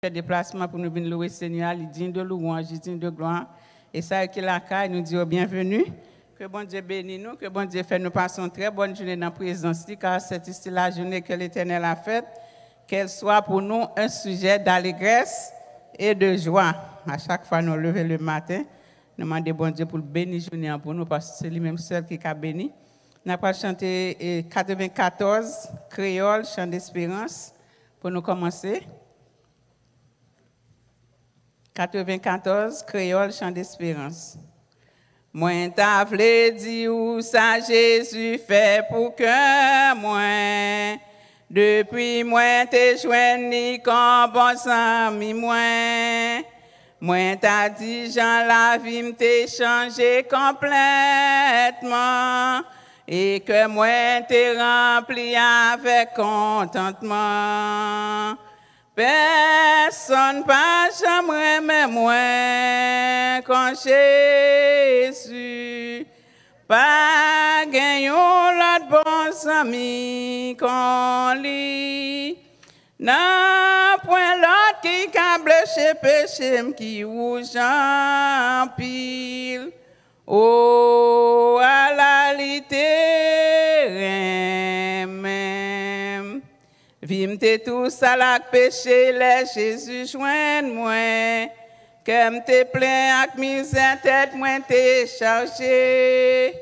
déplacement pour nous venir louer Seigneur, il dit de louange, il dit de gloire. Et ça qui est la caille, nous dit bienvenue. Que bon Dieu bénisse nous, que bon Dieu fait nous passer une très bonne journée dans la présence, car c'est ici la journée que l'Éternel a faite, qu'elle soit pour nous un sujet d'allégresse et de joie. À chaque fois nous lever le matin, nous demandons bon Dieu pour bénir la journée pour nous, parce que c'est lui-même seul qui a béni. Nous allons chanter 94, Créole, chant d'espérance, pour nous commencer. 94, Créole, chant d'espérance. Moi t'a vle di ou ça Jésus fait pour que moi, depuis moi t'ai joint comme bon ami moi. Moi t'a dit Jean la vie m't'ai changé complètement et que moi t'ai rempli avec contentement. Personne pas jamais mais moi quand Jésus pas gagné l'autre bon ami qu'on lit n'a point l'autre qui câble chez péché qui rouge en pile oh à la littéraire même. Vimte tous à la péché, les Jésus joigne moi. Que m'te plein avec misère tête, moi t'es chargé.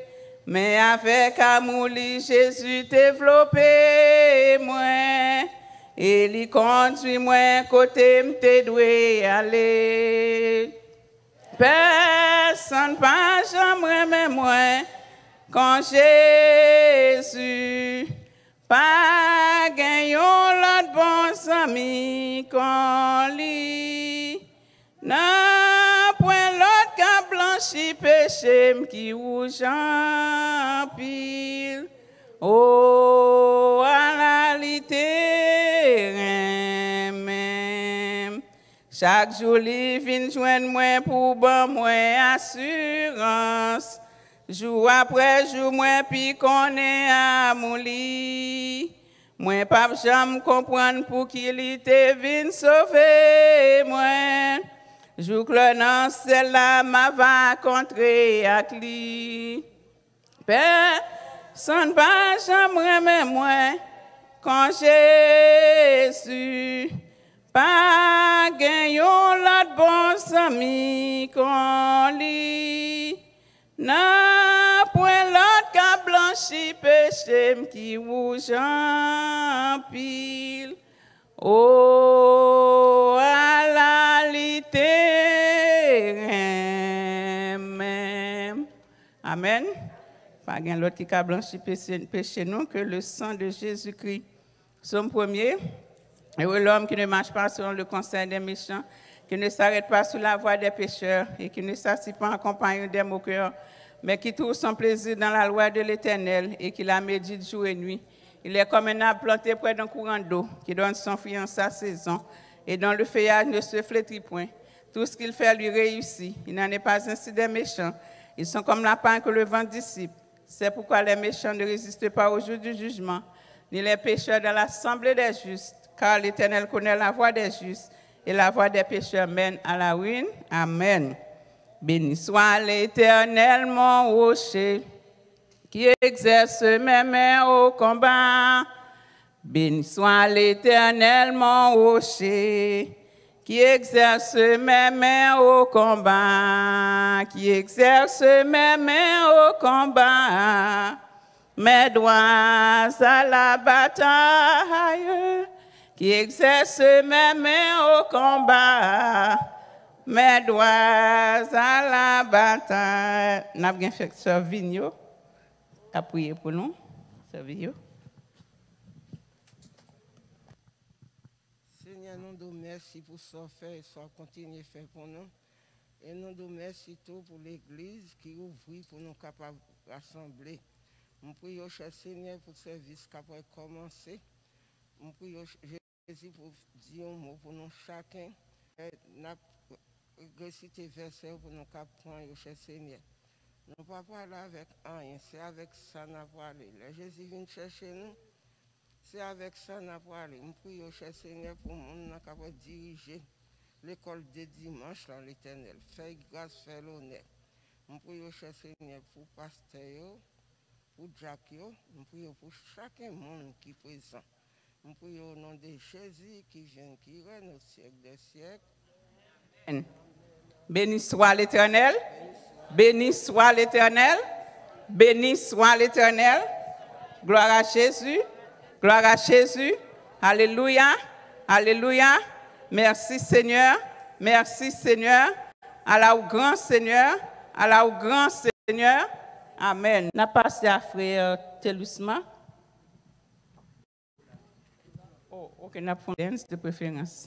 Mais avec amour, Jésus développé moi. Et lui conduit moi côté m'te doué aller. Personne pas jamais mais moi. Quand Jésus pas gagné l'autre bon ami qu'on lit. N'a point l'autre qu'a blanchi péché qui rouge en pile. Oh, à la littéraire même. Chaque jour, il vient joindre moi pour bon moi assurance. Jour après jour, moi puis qu'on est à mon lit. Moi pas jamais comprendre pour qu'il était venu sauver moi. Jour que le nom celle-là m'a va contrer avec lui. Personne pas jamais mais moi quand Jésus pas gagné l'autre bon ami qu'on lit. N'a point l'autre qu'a blanchi péché qui rouge en pile. Oh, à la littéraire même. Amen. Pas gain l'autre qui a blanchi péché non que le sang de Jésus-Christ. Somme 1er. Heureux l'homme qui ne marche pas selon le conseil des méchants, qui ne s'arrête pas sous la voie des pécheurs et qui ne s'assied pas en compagnie des moqueurs, mais qui trouve son plaisir dans la loi de l'Éternel et qui la médite jour et nuit. Il est comme un arbre planté près d'un courant d'eau qui donne son fruit en sa saison et dont le feuillage ne se flétrit point. Tout ce qu'il fait lui réussit. Il n'en est pas ainsi des méchants. Ils sont comme la paille que le vent dissipe. C'est pourquoi les méchants ne résistent pas au jour du jugement, ni les pécheurs dans l'assemblée des justes, car l'Éternel connaît la voie des justes et la voie des pécheurs mène à la ruine. Amen. Béni soit l'Éternel, mon rocher, qui exerce mes mains au combat. Béni soit l'Éternel, mon rocher, qui exerce mes mains au combat, qui exerce mes mains au combat, mes doigts à la bataille, qui exerce mes mains au combat, mes doigts à la bataille. Nous avons bien fait Sœur Vigno à prier pour nous. Sœur Vigno. Seigneur, nous te remercions pour ce fait et ce continuer à faire pour nous. Et nous te remercions tout pour l'Église qui ouvre pour nous capables de rassembler. Nous prions, cher Seigneur, pour le service qui va commencer. Nous prions, Jésus, pour dire un mot pour nous chacun. Réciter verset pour nous prendre, cher Seigneur. Nous ne pouvons pas parler avec rien, c'est avec ça que nous allons aller. Jésus vient chercher nous. C'est avec ça qu'on a parlé. Je prie au cher Seigneur pour le monde qui diriger l'école de dimanche dans l'Éternel. Fais grâce, fais l'honneur. Je prie au cher Seigneur pour le pasteur, pour Jack, je prie pour chaque monde qui est présent. Je prie au nom de Jésus qui vient, qui règne au siècle des siècles. Amen. Béni soit l'Éternel. Béni soit l'Éternel. Béni soit l'Éternel. Gloire à Jésus. Gloire à Jésus. Alléluia. Alléluia. Merci Seigneur. Merci Seigneur. Allah au grand Seigneur. Allah au grand Seigneur. Amen. N'a passé à frère Telusma. Oh, ok, n'a pas de préférence.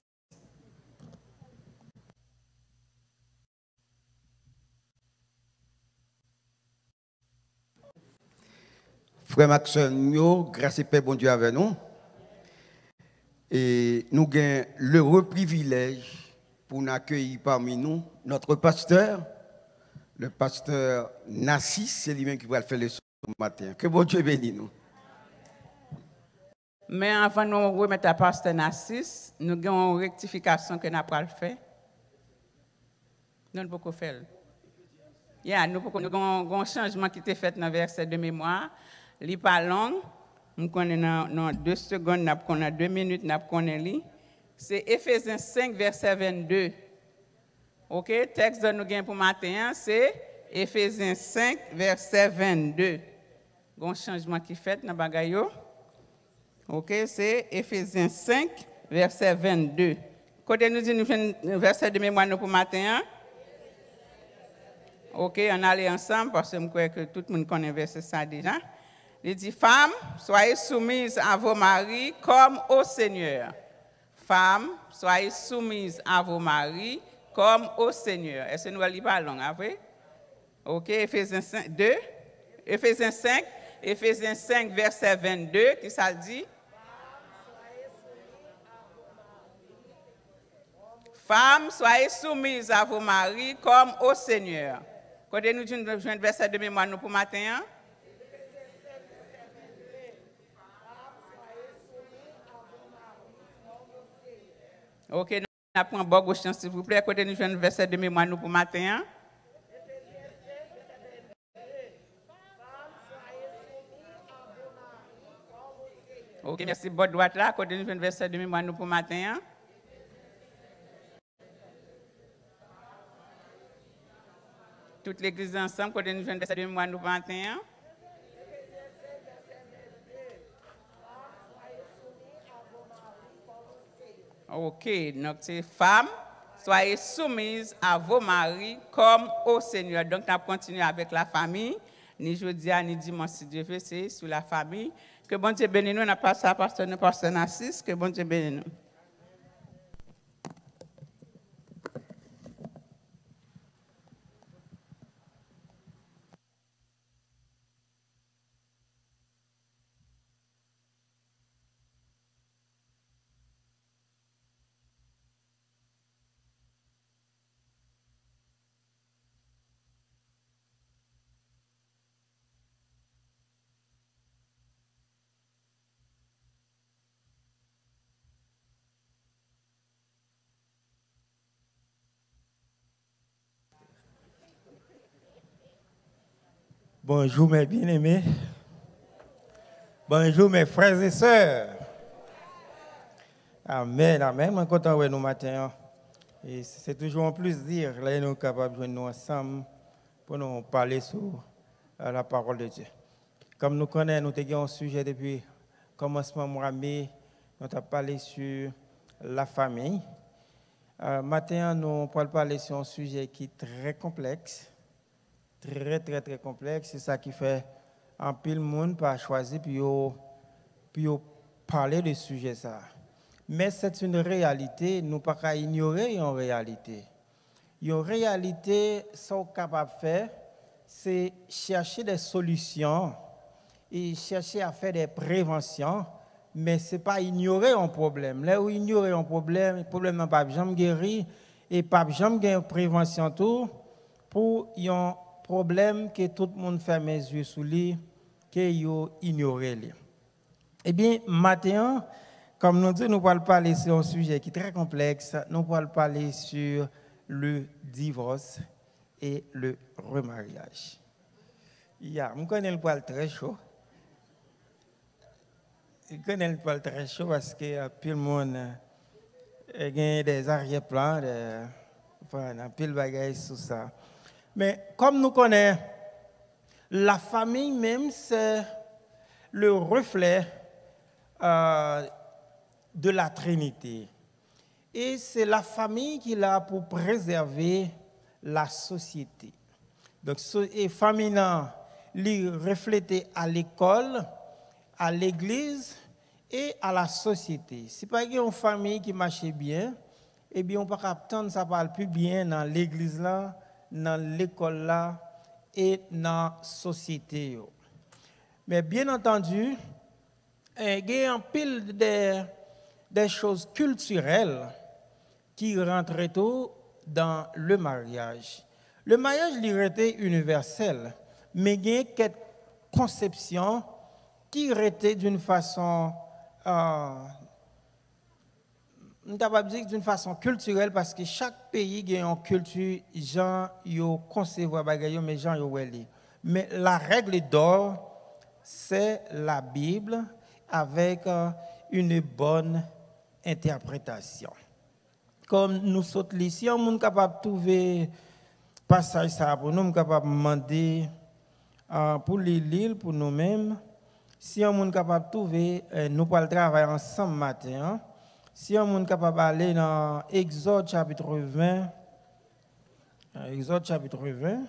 Frère Maxime, grâce et paix, bon Dieu avec nous. Et nous avons l'heureux privilège pour nous accueillir parmi nous notre pasteur, le pasteur Nassis, c'est lui-même qui va le faire le matin. Que bon Dieu bénisse nous. Mais avant de nous remettre à pasteur Nassis, nous avons une rectification que nous avons fait. Nous ne pouvons pas faire. Nous avons un changement qui a été fait dans le verset de mémoire. Il n'est pas long. Nous connaissons dans 2 secondes, nous connaissons 2 minutes, nous connaissons. C'est Éphésiens 5, verset 22. OK? Le texte que nous avons pour matin, c'est Éphésiens 5, verset 22. Il y a un changement qui est fait dans le bagage. OK? C'est Éphésiens 5, verset 22. Côté nous dit, nous faisons un verset de mémoire pour matin. OK? On allait ensemble parce que je crois que tout le monde connaît verset ça déjà. Il dit, femmes, soyez soumises à vos maris comme au Seigneur. Femmes, soyez soumises à vos maris comme au Seigneur. Est-ce que nous allons pas long après? OK, Éphésiens 5, 2. Éphésiens 5, verset 22, qui ça dit? Femmes, soyez soumises à vos maris comme au Seigneur. Quand nous jouons le verset de mémoire nous pour matin. OK, nous avons un bon chance, s'il vous plaît. Côté nous jouons le verset de mémoire nous pour matin. OK, merci. Bonne droite là. Côté nous jouons le verset de mémoire nous pour matin. Toute l'église ensemble, côté nous jouons le verset de mémoire nous pour matin. OK, donc c'est femmes, soyez soumises à vos maris comme au Seigneur. Donc, nous continuons avec la famille. Ni jeudi, ni dimanche, si Dieu veut, c'est sur la famille. Que bon Dieu bénisse nous, on a passé à pasteur Nassis. Que bon Dieu bénisse nous. Bonjour mes bien-aimés. Bonjour mes frères et sœurs. Amen, amen. Je suis content de nous matin. Et c'est toujours un plaisir là nous capables de nous ensemble pour nous parler sur la parole de Dieu. Comme nous connaissons, nous avons un sujet depuis le commencement mois de mai, nous avons parlé sur la famille. Maintenant, nous allons parler sur un sujet qui est très complexe. Très complexe. C'est ça qui fait un pile monde pas choisir puis parler de ce sujet ça. Mais c'est une réalité, nous ne pouvons pas ignorer une réalité. Une réalité, ce qu'on est capable de faire, c'est chercher des solutions et chercher à faire des préventions, mais ce n'est pas ignorer un problème. Là où ignorer un problème, le problème n'a pas jamais guéri et pas jamais prévention tout pour un problème que tout le monde fait mes yeux sous lui, que yo ignorer lui. Eh bien, maintenant, comme nous disons, nous allons parler sur un sujet qui est très complexe. Nous allons parler sur le divorce et le remariage. Je connais le poil très chaud. Je connais le poil très chaud parce que tout le monde a des arrière-plans, un pile de bagages sur ça. Mais comme nous connaissons, la famille même, c'est le reflet de la Trinité. Et c'est la famille qui est là pour préserver la société. Donc, et famille, les refléter à l'école, à l'église et à la société. Si pas une famille qui marche bien, eh bien, on ne peut pas attendre ça parle plus bien dans l'église là, dans l'école là et dans la société. Mais bien entendu, il y a un pile des choses culturelles qui rentrent tout dans le mariage. Le mariage, il était universel, mais il y a quelques conceptions qui étaient d'une façon, d'une façon culturelle, parce que chaque pays a une culture, gens yo concevoir bagaille, mais gens yo weli. Mais la règle d'or, c'est la Bible avec une bonne interprétation. Comme nous sommes ici, on est capable de trouver passage ça pour nous, on est capable de demander pour l'île, pour nous-mêmes. Si on est capable de trouver, nous allons travailler ensemble matin. Si on est capable d'aller dans Exode chapitre 20, Exode chapitre 20,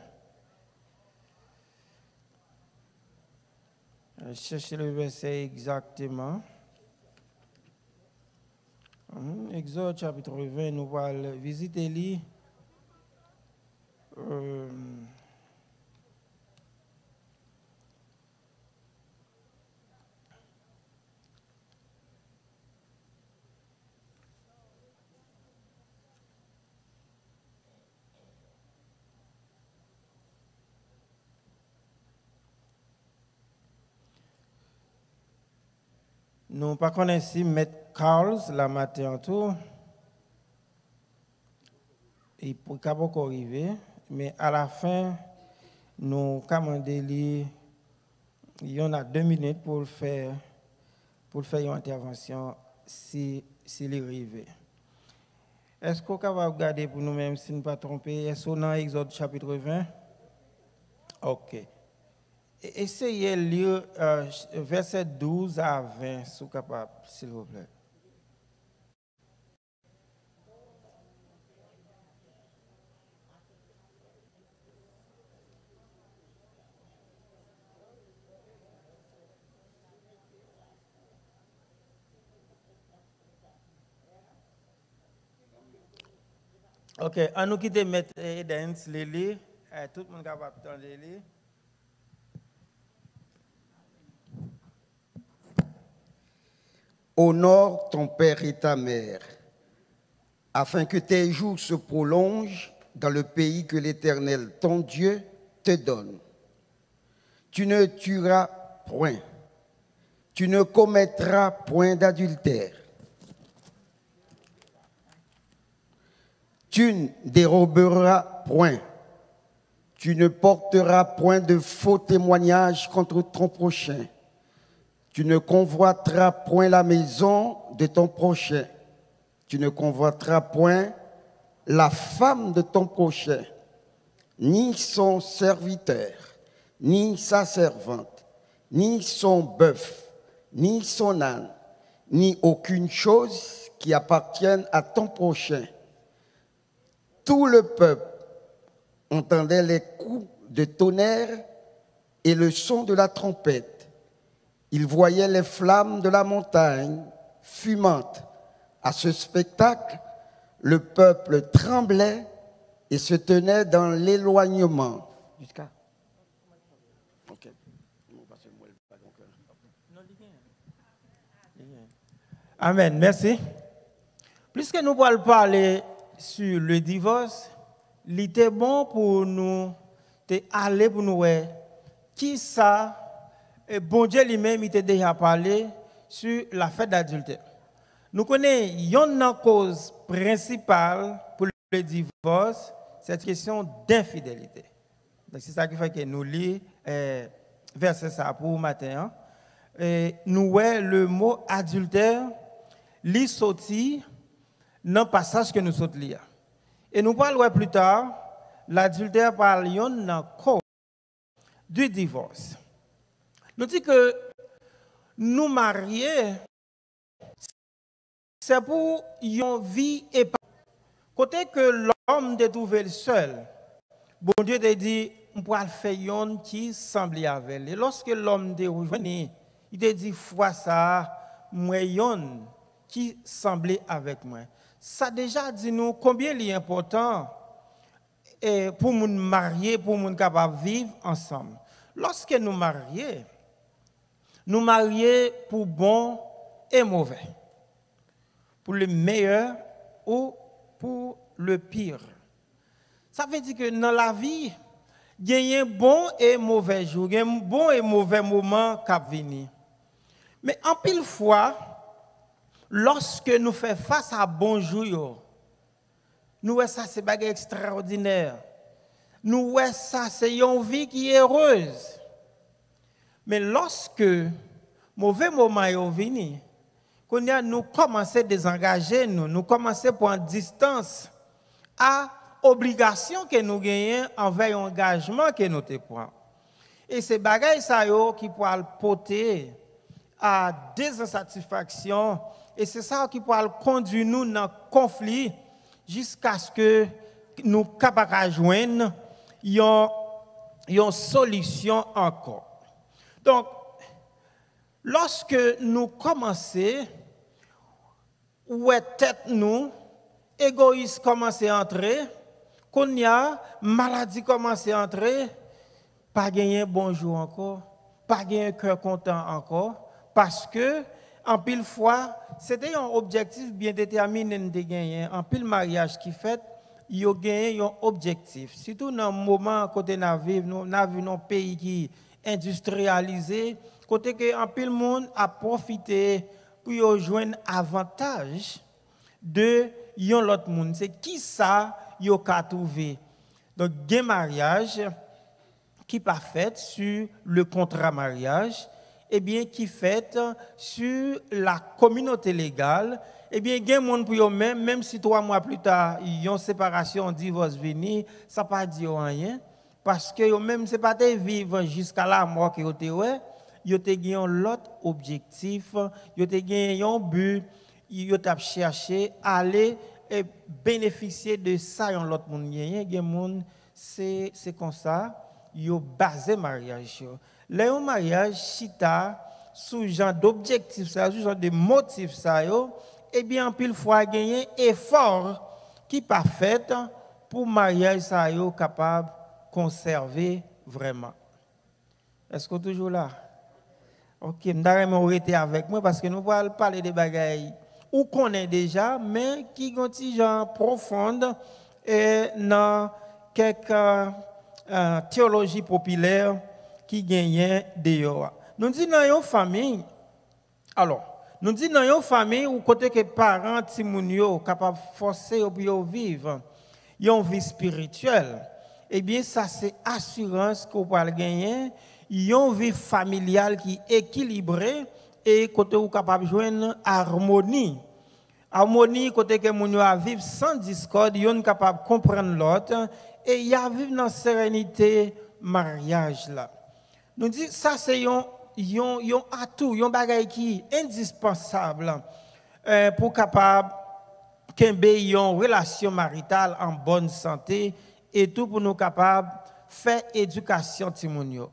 cherchez le verset exactement. Exode chapitre 20, nous allons visiter lui. Nous ne connaissons pas M. Carls la matin en tout. Il peut pas arriver, mais à la fin, nous commandons il y en a 2 minutes pour faire une intervention si il arrive. Est-ce qu'on va regarder pour nous-mêmes si nous ne pas tromper? Est-ce qu'on a Exode chapitre 20? OK. Essayez de lire verset 12 à 20, si vous êtes capable, s'il vous plaît. OK, à nous quitter mettre Edens, Lili, tout le monde est capable de lire. Honore ton père et ta mère, afin que tes jours se prolongent dans le pays que l'Éternel, ton Dieu, te donne. Tu ne tueras point, tu ne commettras point d'adultère, tu ne déroberas point, tu ne porteras point de faux témoignages contre ton prochain. Tu ne convoiteras point la maison de ton prochain. Tu ne convoiteras point la femme de ton prochain, ni son serviteur, ni sa servante, ni son bœuf, ni son âne, ni aucune chose qui appartienne à ton prochain. Tout le peuple entendait les coups de tonnerre et le son de la trompette. Il voyait les flammes de la montagne fumantes. À ce spectacle, le peuple tremblait et se tenait dans l'éloignement. Jusqu'à. Ok. Amen, merci. Puisque nous allons parler sur le divorce, il était bon pour nous aller pour nous voir qui ça. Et bon Dieu lui-même, il t'a déjà parlé sur la fête d'adultère. Nous connaissons une cause principale pour le divorce, cette question d'infidélité. C'est ça qui fait que nous lisons verset ça pour matin. Nous voyons le mot adultère, lit sorti dans le passage que nous sommes lire. Et nous parlons plus tard, l'adultère parle d'une cause du divorce. Nous disons que nous marier, c'est pour une vie épargnée. Côté que l'homme de trouver seul, bon Dieu te dit, on pourra faire yon qui semble avec lui. Et lorsque l'homme te rejoint, il te dit, fois ça, moi yon qui semblait avec moi. Ça déjà dit nous combien il est important pour nous marier, pour nous capable vivre ensemble. Lorsque nous marions pour bon et mauvais, pour le meilleur ou pour le pire. Ça veut dire que dans la vie, il y a un bon et mauvais jour, il y a un bon et mauvais moment qui vient. Mais en pile fois, lorsque nous faisons face à bon jour, nous voyons ça, c'est une bagarre extraordinaire. Nous voyons ça, c'est une vie qui est heureuse. Mais lorsque mauvais moment est venu, nous commençons à désengager, nous commençons à prendre distance à l'obligation que nous gagnons envers l'engagement que nous prenons. Et ces bagages qui peuvent porter à des insatisfactions, et c'est ça qui peut conduire nous dans le conflit jusqu'à ce que nous capables de joindre une solution encore. Donc, lorsque nous commençons, où est tête nous, égoïsme commence à entrer, qu'on y a maladie commence à entrer, pas gagner bonjour encore, pas gagner cœur content encore, parce que en pile fois, c'était un objectif bien déterminé de gagner. En pile mariage qui fait, il y a gagné un objectif. Surtout dans le moment côté nous vivons un pays qui est industrialisé, côté que en pile monde a profité pour joindre avantage de l'autre monde. C'est qui ça yo ka trouvé. Donc un mariage qui pas fait sur le contrat mariage, eh bien qui fait sur la communauté légale, eh bien il y a des gens pour même si 3 mois plus tard, ils ont séparation, divorce venu, ça pas dit rien parce que yo même c'est pas de vivre jusqu'à la mort que yo te gagné l'autre objectif, yo te gagné un but, yo t'a cherché aller et bénéficier de ça dans l'autre monde. Il y a monde c'est comme ça, yo basé mariage. Le mariage chita sous genre d'objectif ça, sous genre de motif ça yo, eh bien en pile fois gagner effort qui pas fait pour mariage ça yo capable conserver vraiment. Est-ce que toujours là? OK, m'dare été avec moi parce que nous allons parler des bagailles ou qu'on est déjà mais qui ont une genre profonde et dans quelques théologie populaire qui gagnent dehors. Nous disons dans une famille, alors, nous disons dans une famille où côté que parents, timounio, capables de forcer pour vivre une vie spirituelle, eh bien ça c'est assurance qu'on va gagner, une vie familiale qui est équilibrée et côté où capable de joindre harmonie. Harmonie côté que moun yo a vivre sans discorde, yon capable de comprendre l'autre et y a vivre dans sérénité mariage là. Nous dit ça c'est yon atout, yon bagay qui indispensable pour capable kembe yon relation maritale en bonne santé et tout pour nous capable faire éducation timounio.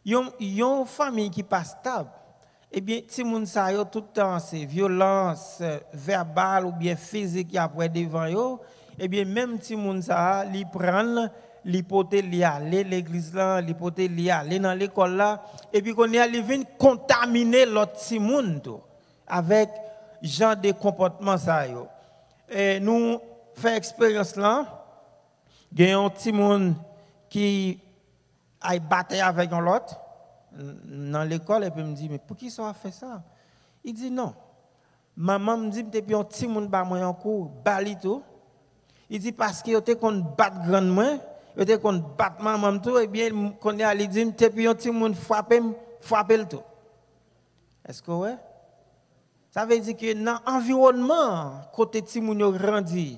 Yon famille qui pas stable, eh bien timoun sa yo tout le temps c'est violence verbale ou bien physique qui après devant yo, eh bien même timoun sa li prend l'hypothèse li aller l'église là, l'hypothèse li aller dans l'école là et puis qu'on y a li vinn contaminer l'autre timoun tout avec genre de comportement ça yo. Et nous fait expérience là, gen un timoun qui a battu avec un autre dans l'école et puis me dit mais pour qui ça a fait ça? Il dit non. Maman me dit que depuis un petit monde ba moi en cours, bali tout. Il dit parce que yo te kon battre grande moi, yo te kon battre maman tout et bien qu'on est allé dire depuis un petit monde frapper le tout. Est-ce que ouais? Ça veut dire que dans l'environnement côté petit moun yo grandi,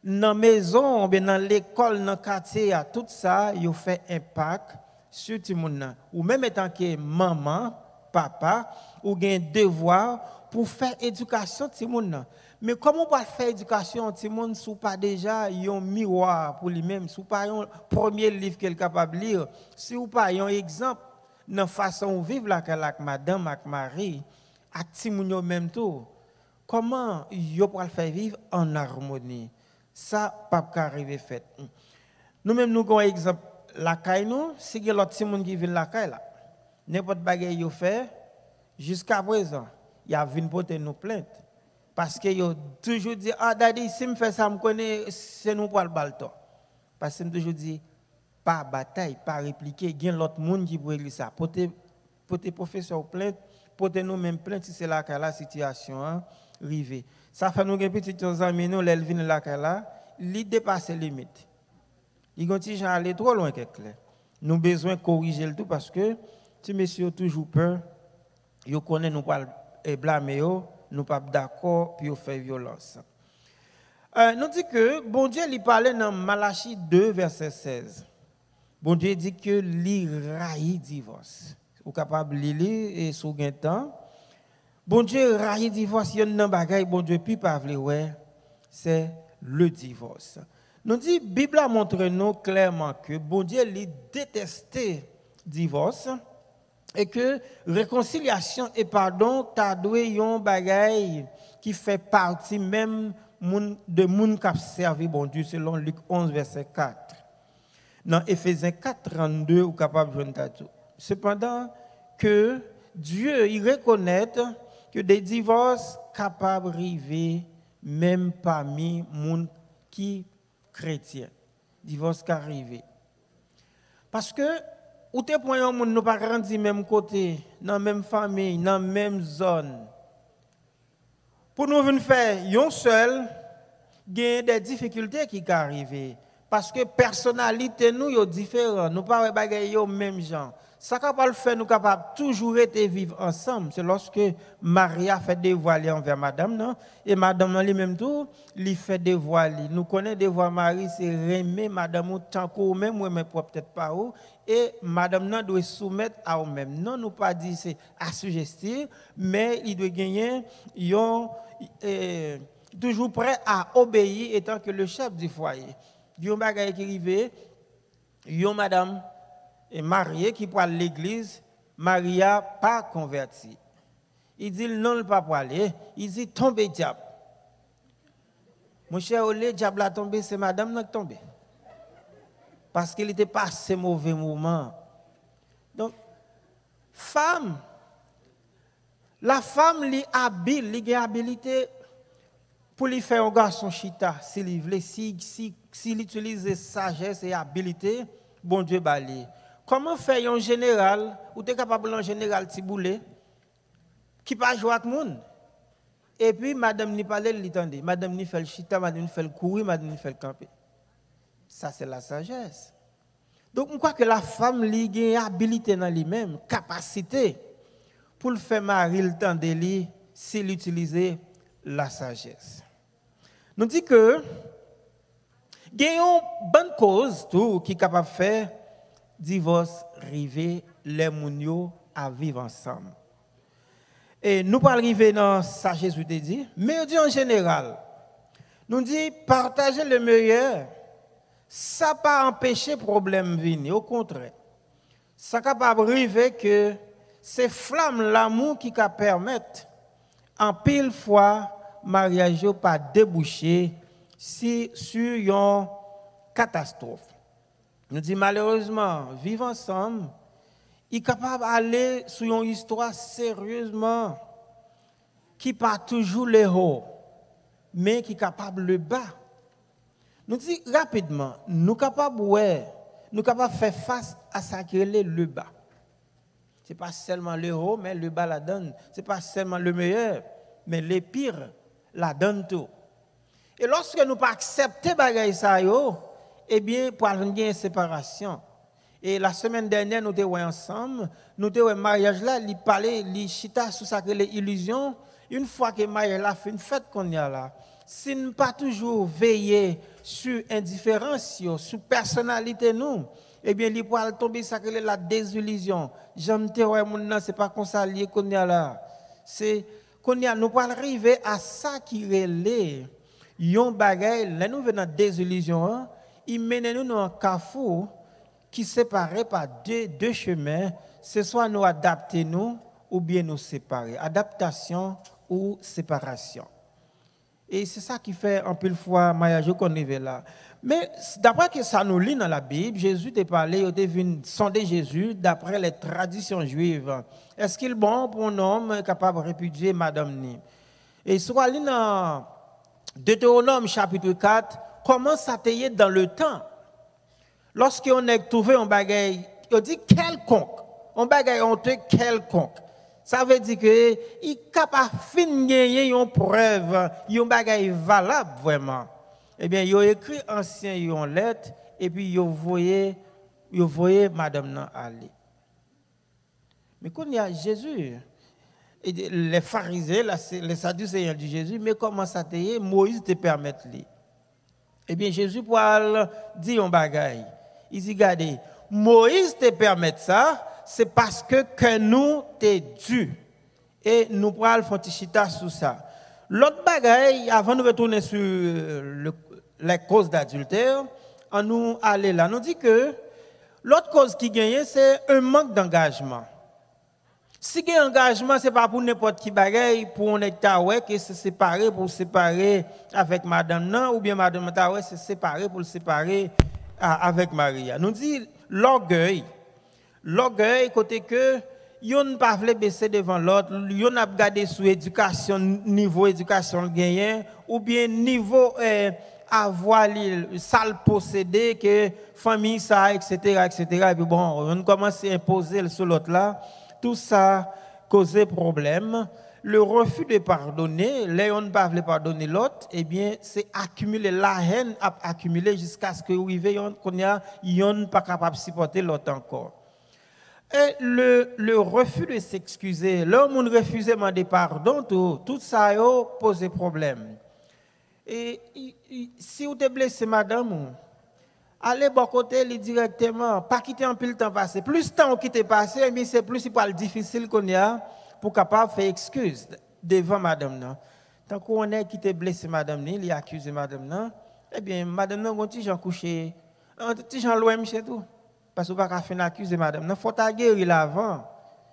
dans la maison, dans l'école, dans le quartier, tout ça, il fait impact sur tout le monde. Ou même étant que maman, papa, ou un devoir pour faire éducation tout le monde. Mais comment on peut faire éducation tout le monde si pas déjà un miroir pour lui-même, si pas un premier livre qu'il est capable de lire, si pas un exemple dans la façon de vivre avec madame, avec Marie, à tout le monde même tout, comment on peut faire vivre en harmonie? Ça, pas arriver fait. Nous-mêmes, nous avons un exemple. La caille, nous, si il y a l'autre monde qui vient la caille, n'importe quoi qu'il fait, jusqu'à présent, il y a une porter nos plaintes. Parce qu'il a toujours dit, ah, daddy, si je fais ça, je connais, c'est nous pour le balto. Parce que toujours dit, pas bataille, pas répliquer, il y a l'autre monde qui peut régler ça. Porter professeur plainte, porter nous-mêmes plainte si c'est la situation arrivée. Ça fait nous des petits amis, nous, les viennent là, ils dépassent les limites. Ils ont aller trop loin quelque chose. Nous avons besoin de corriger le tout parce que si messieurs toujours peur, ils connaissent nous pas blâmer, nous pas d'accord puis faire violence. Nous dit que bon Dieu lui parlait dans Malachie 2 verset 16. Bon Dieu dit que lui raille divorce. Vous capable de lire et sous gain temps. Bon Dieu raille divorce, il y a un bagage bon Dieu puis pas vle ouais, c'est le divorce. Nous dit Bible a montré nous clairement que bon Dieu lui détestait divorce et que réconciliation et pardon t'a doué un bagage qui fait partie même de moun qui a servi bon Dieu selon Luc 11 verset 4. Dans Éphésiens 4 32 ou capable de joindre tout. Cependant que Dieu il reconnaît que des divorces capables d'arriver même parmi moun qui chrétien. Divorce qui arrive. Parce que ou te point un monde nous pas grandi même côté, dans même famille, dans même zone. Pour nous venir faire un seul, il y a des difficultés qui arrivent parce que personnalité nous est différente, nous pas bagaille au même genre. Ça capable faire nous capable toujours être vivre ensemble. C'est lorsque Maria fait des voiles envers madame non et madame non lui-même tout, lui fait des voiles. Nous connaissons des voiles Marie c'est remet madame tant qu'on même ou même peut-être pas ou et madame non doit soumettre à eux-mêmes. Non nous pas dire c'est assujettir mais il doit gagner toujours prêt à obéir étant que le chef du foyer. Yon bagay qui rive yon madame et marié qui pour l'église, Maria pas converti. Il dit non le pas pour aller, il dit tombe diable. Mon cher le diable a tombé, c'est madame qui tombé. Parce qu'il était passé mauvais moment. Donc femme la femme li habile, li a habilité pour lui faire un garçon chita s'il veut s'il utilise sagesse et habileté, bon Dieu bali. Comment faire un général ou tu es capable un général Tiboulé qui pas jouer avec monde et puis madame ni parler li tande madame ni fait le chita madame ni fait le courir madame ni fait le camper. Ça c'est la sagesse. Donc on croit que la femme li a habilité dans lui-même, capacité pour le faire marier le temps de lui s'il utilise la sagesse. Nous dit que il y a une bonne cause tout qui est capable de faire divorce river les mounio à vivre ensemble. Et nous pas arriver dans ça Jésus te dit, mais dit en général. Nous dit partager le meilleur, ça pas empêcher problème venir, au contraire. Ça capable arriver que c'est flamme l'amour qui ca permettre en pile fois mariage pas déboucher sur une catastrophe. Nous dit malheureusement vivre ensemble, il est capable d'aller sur une histoire sérieusement qui pas toujours le haut, mais qui est capable le bas. Nous dit rapidement, nous capable faire face à ça qui est le bas. Ce n'est pas seulement le haut, mais le bas la donne. Ce n'est pas seulement le meilleur, mais le pire la donne tout. Et lorsque nous pas accepter bagaille ça yo, eh bien pour avoir une séparation. Et la semaine dernière nous étions ensemble, nous étions mariage là, il parlait, il chita sur ça que les illusions. Une fois que mariage là fait une fête qu'on y a là, si nous pas toujours veiller sur indifférence, sur personnalité nous, eh bien il pourra tomber ça que la désillusion. J'aime te ouais mon non, c'est pas comme ça lié qu'on y a là. C'est qu'on y a nous pas arriver à ça qui relève yon bagay, là nous venons désillusion, il mène nous dans un carrefour qui séparé par deux chemins, c'est soit nous adapter nous ou bien nous séparer, adaptation ou séparation. Et c'est ça qui fait un peu de fois mariage qu'on est là. Mais d'après que ça nous lit dans la Bible, Jésus t'a parlé, il était venu sonder Jésus d'après les traditions juives. Est-ce qu'il est bon pour un homme capable de répudier madame ni? Et soit lit dans Deutéronome chapitre 4, comment ça t'est dans le temps? Lorsqu'on a trouvé un bagage, on dit quelconque, un bagage honteux quelconque. Ça veut dire que il est capable de gagner une preuve, un bagage valable vraiment. Eh bien, il a écrit ancien une lettre et puis il voyait madame nan aller. Mais quand il y a Jésus, les pharisiens, les sadducéens du Jésus, mais comment ça t'est, Moïse te permet de. Eh bien, Jésus pour dire un bagage. Il dit, regardez, Moïse te permet ça, c'est parce que nous t'es dû. Et nous prenons fontichita sur ça. L'autre bagaille, avant de retourner sur les causes d'adultère, on nous allait là, nous dit que l'autre cause qui gagne, c'est un manque d'engagement. Si il y a un engagement, ce n'est pas pour n'importe qui bagaille, pour un état que c'est séparé pour séparer avec madame non, ou bien madame Taoué, c'est séparé pour le séparer avec Maria. Nous dit l'orgueil, côté que yon pas veut baisser devant l'autre, yon a regardé sur éducation, niveau éducation gagné, ou bien niveau avoir sale possédé que famille ça etc. et puis bon, on commence à imposer sur l'autre là, tout ça causait problème. Le refus de pardonner, là on ne pas veut pardonner l'autre, eh bien c'est accumuler la haine, accumuler jusqu'à ce que yon pas capable de supporter l'autre encore. Et le refus de s'excuser, l'homme on refuse de demander pardon, tout ça pose problème. Et si vous êtes blessé, madame, allez bon côté directement, pas quitter un peu le temps passé. Plus de temps qui t'est passé, mais c'est plus difficile qu'on y a pour capable faire excuse devant madame. Tant qu'on est qui t'est blessé, madame, il a accusé madame, eh bien, madame, on petit gens couché, un petit gens loin chez tout. Parce que vous ne pouvez pas faire accuser madame. Il faut guérir avant.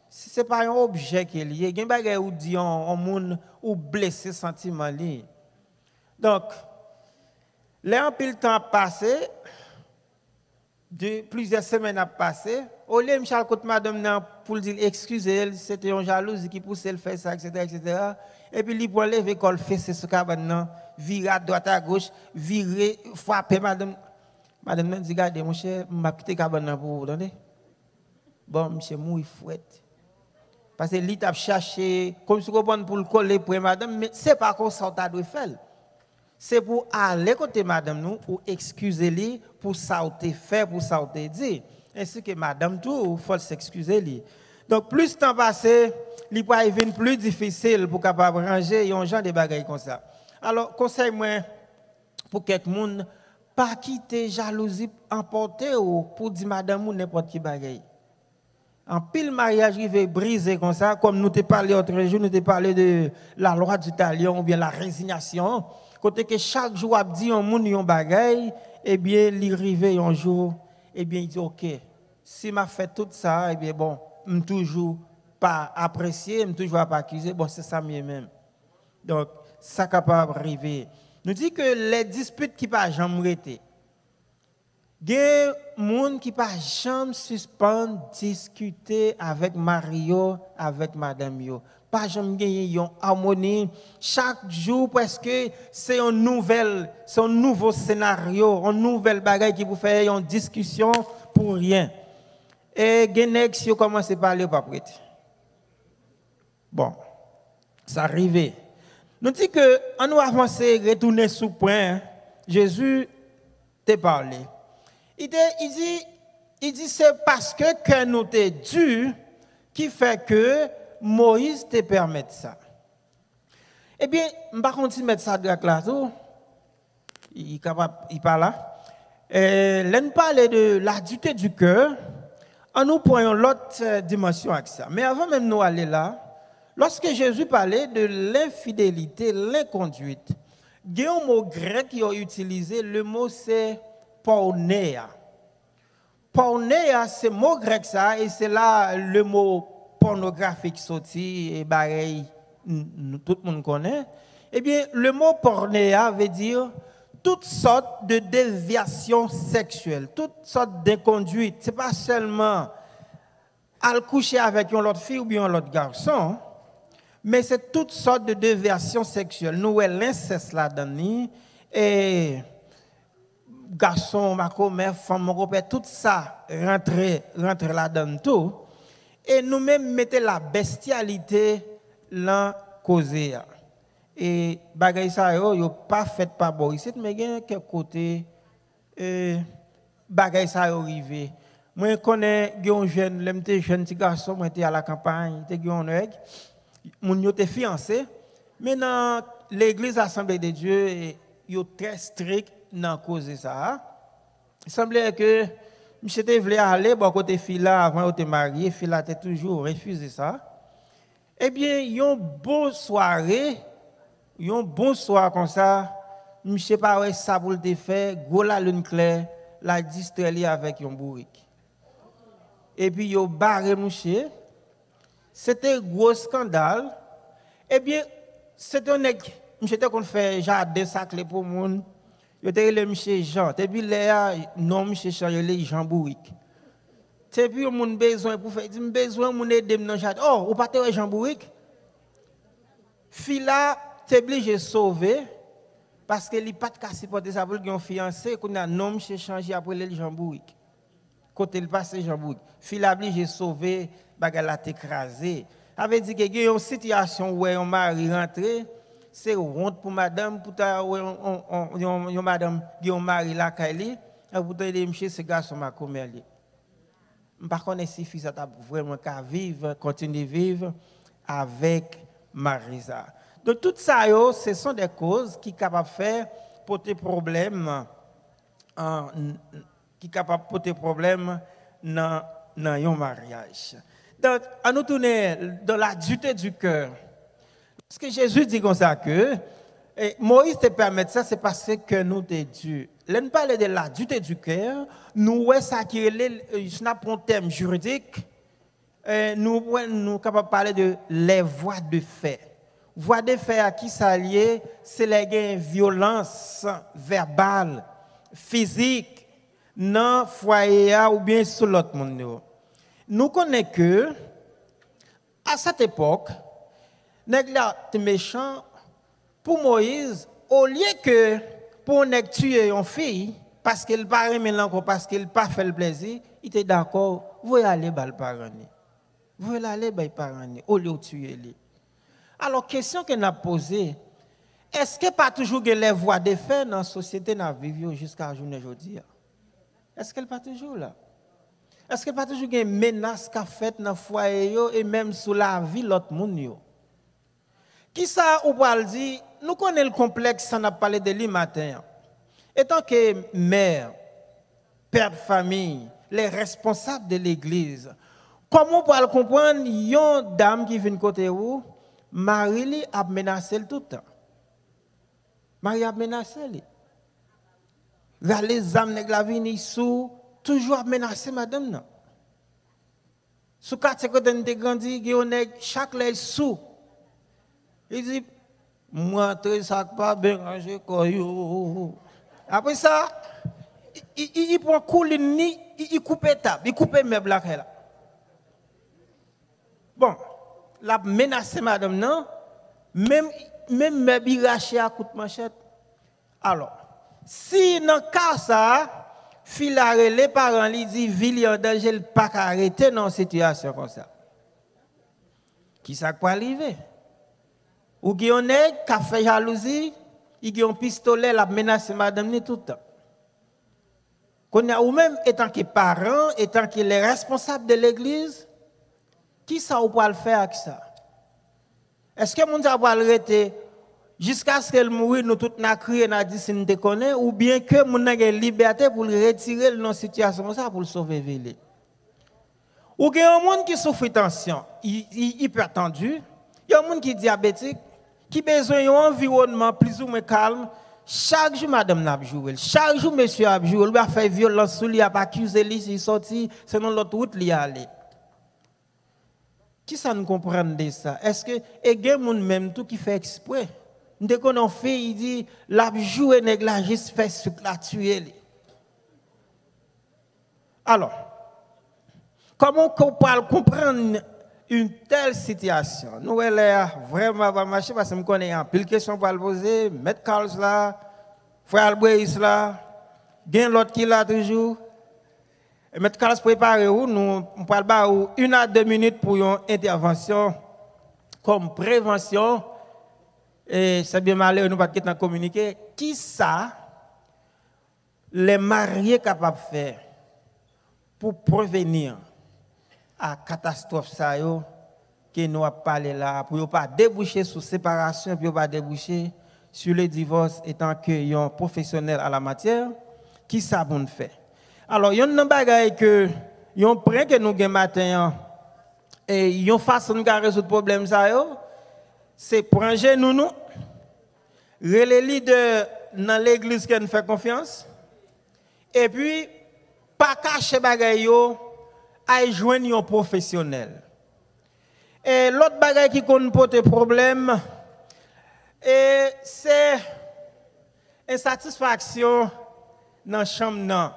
Si ce n'est pas un objet qui est lié, il y a des gens qui disent un ou blessé sentiment lié. Donc, là, un peu le temps passé, plusieurs semaines a passé, au lieu de me côté madame pour dire excusez, c'était une jalousie qui poussait le faire ça, etc. Et puis, il peut lever quand il fait ce cabane, virer à droite à gauche, virer, frapper madame. Madame me dit, regardez, mon cher, je vais quitter cabane pour vous, attendez. Bon, monsieur, moi, il fouette. Parce que lui, a cherché, comme si on pour le coller pour madame, mais ce n'est pas comme ça qu'on doit faire. C'est pour aller côté madame, nous, ou excuser-lui pour ça qu'on fait, pour ça qu'on dit. Ainsi que madame, tout, il faut s'excuser lui. Donc, plus le temps passé, il peut être plus difficile pour capable ranger un genre de bagailles comme ça. Alors, conseille-moi pour quelqu'un, pas quitter jalousie emporter pour dire madame ou n'importe qui bagaille. En pile mariage il va briser comme ça, comme nous t'ai parlé l'autre jour, nous t'ai parlé de la loi du talion ou bien la résignation. Côté que chaque jour a dit un monde yon bagaille, eh bien il arrive un jour, eh bien il dit OK, si m'a fait tout ça, eh bien bon, me toujours pas apprécié, me toujours pas accusé, bon c'est ça mieux même. Donc ça capable arriver. Nous dit que les disputes qui pas jamais arrêter. Des gens qui pas jamais suspendre discuter avec Mario, avec madame yo. Pas jamais gagner une harmonie. Chaque jour presque c'est un nouveau scénario, un nouvel bagage qui vous fait une discussion pour rien. Et Genex, si vous commencez à parler, pas prêt. Bon, ça arrive. Nous disons que, en nous avancer, retourner sous point, Jésus t'a parlé. Il dit c'est parce que nous t'es dû qui fait que Moïse te permet ça. Eh bien, je ne vais pas continuer mettre ça de là. Il parle là. L'on parle de la dureté du cœur. Nous prenons l'autre dimension avec ça. Mais avant même de nous aller là, lorsque Jésus parlait de l'infidélité, l'inconduite, il y a un mot grec qui a utilisé, le mot c'est pornéa. Pornéa, c'est le mot grec ça, et c'est là le mot pornographique sorti, et pareil, tout le monde connaît. Eh bien, le mot pornéa veut dire toutes sortes de déviations sexuelles, toutes sortes d'inconduites. Ce n'est pas seulement à coucher avec une autre fille ou bien un autre garçon, mais c'est toutes sortes de déviations sexuelles. Nous, l'inceste là-dedans, et garçon, ma mère, femme, mon père, tout ça rentre là-dedans tout. Et nous-mêmes mettons la bestialité là causée. Et bagay ça yo pas fait par Boris, mais il y a quelques côtés bagay ça yo arrivé. Moi connais un jeune, l'emté jeune petit garçon, moi était à la campagne, était un nèg, mon yo était fiancé, mais dans l'église Assemblée de Dieu, yo très strict dans cause ça. Il semblait que monsieur était voulu aller bon côté fille là avant de marié, fille là était toujours refusé ça. Eh bien, yon bon soirée, yon bon soir comme ça, je sais pas ouais ça pour le faire, gros la lune claire, la distraire avec yon bourrique. Et puis yo barré monsieur. C'était un gros scandale. Eh bien, c'est un nèg, monsieur te qu'on fait jardin sacré pour moun. Yo te le monsieur Jean, et puis là non monsieur Jean bourrique. C'est puis mon besoin pour faire besoin mon aider dans jardin. Oh, ou pas te Jean bourrique. Fila t'es obligé sauver parce que il pas de supporter ça pour un fiancé qu'on a nom chez changer après le Jean bourrique. Côté le passé Jean bourrique. Fila obligé sauver bagala t'écraser. Avait dit que il y a une situation où un mari rentré, c'est honte pour madame pour ta madame qui un mari là Kaili, pour aider monsieur ce garçon m'a commerli. Par contre, si fils a vraiment qu'à vivre, continuer à vivre avec Marisa. Donc tout ça, ce sont des causes qui sont capables de faire porter problème, qui sont capables de porter problème dans un mariage. Donc, à nous tourner dans la dureté du cœur. Parce que Jésus dit comme ça que Moïse te permet ça, c'est parce que nous t'es dû. Là, nous parlons de la dureté du cœur. Nous, ça qui est un thème juridique. Nous sommes capables de parler de les voies de fait. Voies de fait à qui s'allier, c'est les violences verbales, physiques, dans le foyer ou bien sur l'autre monde. Nous connaissons que, à cette époque, nèg là te méchant pour Moïse, au lieu que pour nèg tuer une fille parce qu'elle pas aimer encore parce qu'elle pas fait le plaisir, il était d'accord, vous aller bal parani. Vous aller bal parani au lieu de tuer lui. Alors question que n'a posée, est-ce que pas toujours les voies de fait dans la société n'a vivre jusqu'à journée aujourd'hui? Est-ce qu'elle pas toujours là? Est-ce que pas toujours une menace qu'a fait dans foyer et même sous la vie l'autre monde yo? Qui ça ou pas le dire, nous connaissons le complexe, ça n'a parlé de lui matin. Étant que mère, père de famille, les responsables de l'église, comment on peut le comprendre, une dame qui vient côté où, Marie a menacé tout le temps. Marie a menacé lui. Les âmes de la vie sous, toujours menacé madame non. Sous quartier quand on est grandi, chaque lèvre sous. Il dit, moi, très ça pas bien rangé. Après ça, il prend couline, il coupe table, il coupe meuble là. Bon, la menace madame non, même meuble il raché à coup de manchette. Alors, si dans le cas ça, filare les parents li dit ville en danger le pas arrêter dans une situation comme ça. Qui ça peut arriver? Ou qui on est qui fait jalousie, il a un pistolet la menace madame ni tout le temps. Qu'on a ou même étant que parents, étant que les responsables de l'église, qui ça ou peut le faire avec ça? Est-ce que mon ça va arrêter jusqu'à ce qu'elle mouille, nous tous n'a crié, n'a dit si nous te connaît, ou bien que mon a une liberté pour le retirer dans une situation comme ça pour le sauver ville. Ou il y a un monde qui souffre de tension, hypertendu, il y a un monde qui est diabétique, qui a besoin d'un environnement plus ou moins calme. Chaque jour, madame n'a pas joué, chaque jour, monsieur a joué, il a fait violence sur lui, il a accusé lui, il est sorti, c'est dans l'autre route, il est allé. Qui ça nous comprend de ça? Est-ce que il y a des gens même tout qui fait exprès? Dès qu'on a fait, il dit, la jouer nèg la juste fait ce que la tuer. Alors, comment on peut comprendre une telle situation? Nous, elle est vraiment pas marcher parce que je connais un pile de questions pour le poser. Maître Carlos là, frère Albrecht là, bien l'autre qui là toujours. Et Maître Carlos préparé où nous parlons 1 à 2 minutes pour une intervention comme prévention. Et c'est bien malheureux, nous ne pouvons pas communiquer. Qui ça, les mariés capables de faire pour prévenir la catastrophe ça que nous avons parlé là, pour ne pas déboucher sur la séparation, pour ne pas déboucher sur le divorce étant que un professionnel à la matière, qui ça bon fait? Alors, il y a une bagaille que yon prend que nous avons matin et yon façon de résoudre le problème ça c'est prendre nous, les leaders dans l'église qui nous fait confiance, et puis, pas cacher bagay yo, à joindre un professionnel. Et l'autre bagay qui compte porter problème, c'est insatisfaction dans la chambre.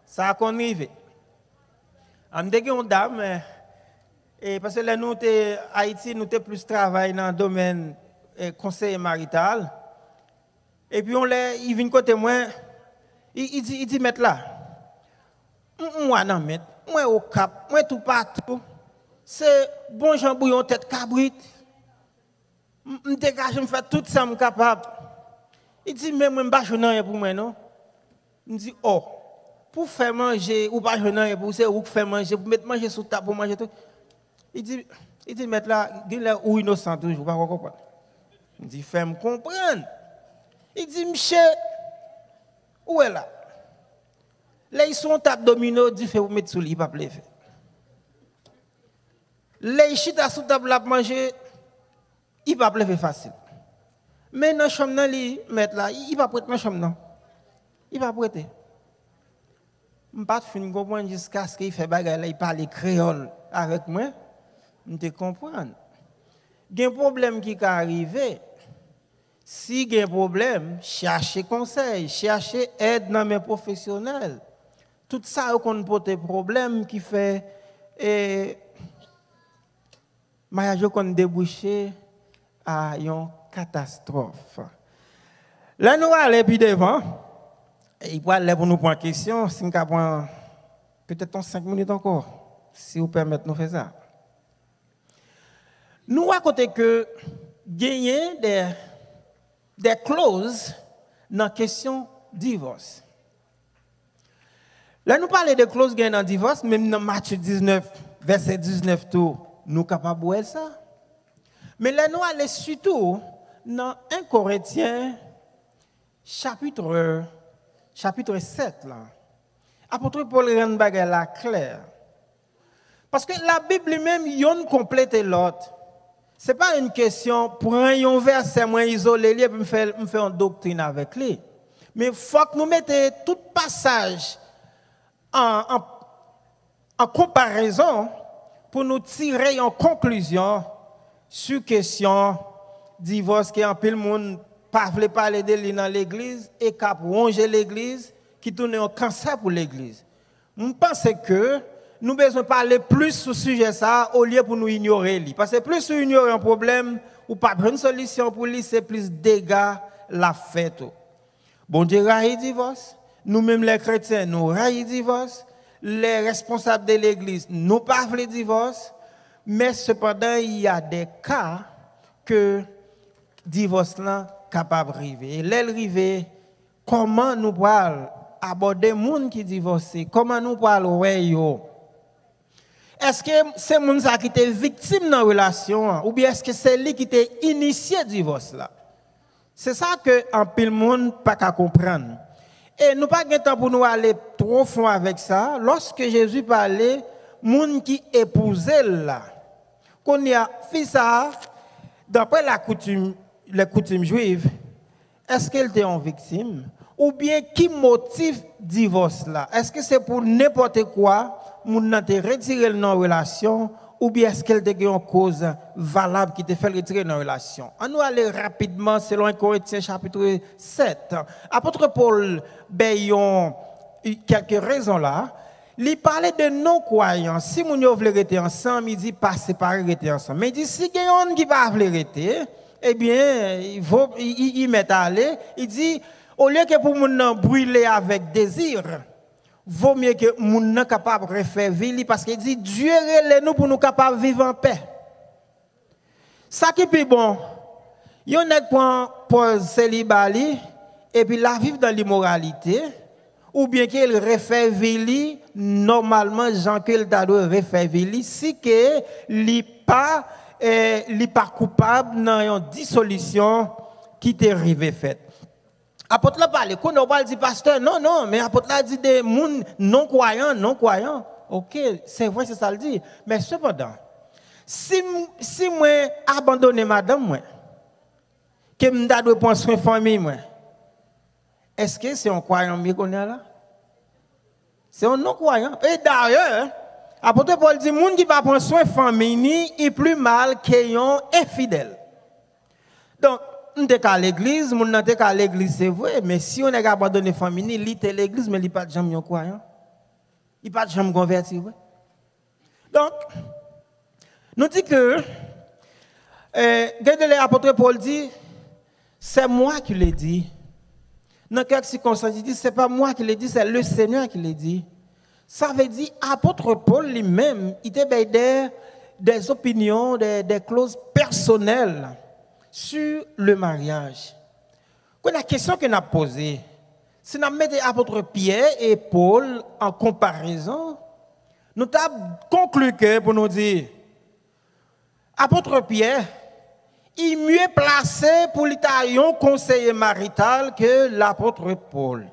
Ça a connu. On a une dame, et parce que là, nous, Haïti, nous avons plus travaillé dans le domaine conseil marital. Et puis, il vient côté moi, il dit, mettre là. Moi, non, mettre. Moi, au cap, moi, tout partout. C'est bon jambouillon, tête cabrite. Je dégage, je fais tout ça, je suis capable. Il dit, mais moi, je ne suis pas pour moi, non? Il dit, oh, pour faire manger, ou pas, je ne suis pas pour c'est ou faire manger, pour mettre manger sous table, pour manger tout. Il dit, mettre là, il est ou innocent toujours, pas comprendre. Il dit, fais-moi comprendre. Il dit, monsieur, où est là? Là, ils sont table domino, il dit, fais vous mettre sous lit, pas plaisir. Là, ils chita sous table à manger, il va plaisir facile. Mais dans la chambre, mettre là, il va prêter dans la chambre. Il va prêter. Je ne sais pas comprendre jusqu'à ce qu'il fait bagarre là, il parle créole avec moi. Je te comprends. Il y a un problème qui est arrivé. Si il y a un problème, cherchez conseil, cherchez aide dans mes professionnels. Tout ça, on peut des problèmes qui fait mariage qu'on débouché à une catastrophe. Là, nous allons plus devant. Il va aller pour nous prendre question. Si nous avons peut-être 5 minutes encore, si vous permettez de nous faire ça. Nous à côté que gagner des clauses dans la question divorce. Là, nous parlons de clauses dans le divorce, même dans Matthieu 19, verset 19, tout, nous sommes capables de voir ça. Mais là, nous allons surtout dans 1 Corinthiens, chapitre 7. Là. Apôtre Paul rend bagay la clair. Parce que la Bible même, yon complète l'autre. Ce n'est pas une question, pour un verset moins isolé, et me faire une doctrine avec lui. Mais il faut que nous mettions tout passage en comparaison pour nous tirer en conclusion sur la question divorce qui en pile monde pas veut parler de lui dans l'église et qui a rongé l'église, qui tourne un cancer pour l'église. Je pense que nous devons parler plus sur ce sujet ça au lieu pour nous ignorer lui. Parce que plus nous ignorons un problème ou pas une solution pour lui, c'est plus de dégâts la fête. Bon Dieu a divorce. Nous-mêmes, les chrétiens, nous raillons le divorce. Les responsables de l'Église, nous parlent le divorce. Mais cependant, il y a des cas que le divorce là capable d'arriver. Et l'arrivée, comment nous pouvons aborder les gens qui divorcent? Comment nous pouvons voir? Est-ce que c'est les gens qui étaient victimes de la relation ou bien est-ce que c'est lui qui était initié au divorce là? C'est ça que en pile monde pas qu'à comprendre. Et nous pas de temps pour nous aller trop fond avec ça. Lorsque Jésus parlait, gens qui épousaient là, qu'on y a fait ça d'après les coutumes juives, est-ce qu'elle était en victime ou bien qui motive divorce là? Est-ce que c'est pour n'importe quoi? Moun nan te retirer le non relation ou bien est-ce qu'elle était une cause valable qui te fait retirer non relation? On nous aller rapidement selon 1 Corinthiens chapitre 7. Apôtre Paul bayon quelques raisons là. Il parlait de non-croyants. Si moun yo vle rester ensemble, il dit pas séparer rester ensemble. Mais il dit si quelqu'un qui pas vle rester, eh bien il met à aller, il dit au lieu que pour moun brûler avec désir, vaut mieux que moun nan capable de refaire vie parce qu'il dit Dieu relève nous pour nous capable vivre en paix. Ça qui est plus bon, yon nèg pour célibat et puis la vivre dans l'immoralité ou bien qu'il refaire vie normalement Jean qu'il doit refaire vie si que li pas coupable dans une dissolution qui t'est arrivé faite. Apôtre là parle, qu'on ne parle dit pasteur, non, mais apôtre là dit des gens non croyants. Ok, c'est vrai, c'est ça le dit. Mais cependant, si moi abandonne madame, moi, que je dois prendre soin de famille, moi, est-ce que c'est un croyant mieux qu'on est là? C'est un non-croyant. Et d'ailleurs, apôtre Paul dit, les gens qui ne prennent pas soin de famille, ils sont plus mal qu'ayant infidèle. Donc, on est à l'église, on est à l'église, c'est vrai, mais si on est abandonné la famille, il est à l'église, mais il n'est pas jamais croyant. Il n'est pas jamais converti. Ouais. Donc, nous disons que, l'apôtre Paul dit, c'est moi qui l'ai dit. Dans quelques circonstances, il dit, ce n'est pas moi qui l'ai dit, c'est le Seigneur qui l'a dit. Ça veut dire, l'apôtre Paul lui-même, il était des opinions, des clauses personnelles sur le mariage. La question que nous avons posée, si nous mettons l'apôtre Pierre et Paul en comparaison, nous avons conclu que pour nous dire, l'apôtre Pierre est mieux placé pour l'Italien conseiller marital que l'apôtre Paul.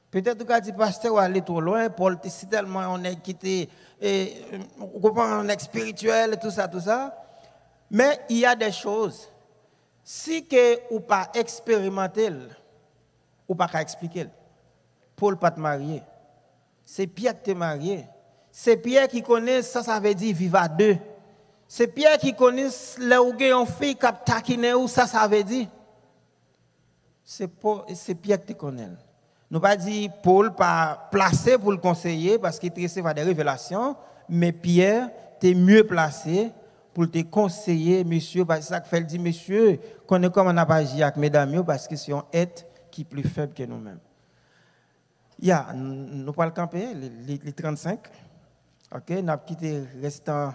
Peut-être que dit pasteur aller trop loin, Paul c'est tellement on est quitté on est spirituel tout ça. Mais il y a des choses si que ou pas expérimenter ou pas expliquer. Paul pas te marier. C'est Pierre qui te marié. C'est Pierre qui connaît ça veut dire vivre à deux. C'est Pierre qui connaît les ou une fille qui taquine ou ça veut dire. C'est Pierre qui te connaît. Nous pas dit Paul pas placé pour le conseiller parce qu'il recevait des révélations, mais Pierre t'es mieux placé pour te conseiller, monsieur, parce que ça fait dit, monsieur, qu'on est comme on a pas agi avec mesdames, parce que c'est un être qui est plus faible que nous-mêmes. Nous parlons camper, les 35. Ok, nous avons quitté restant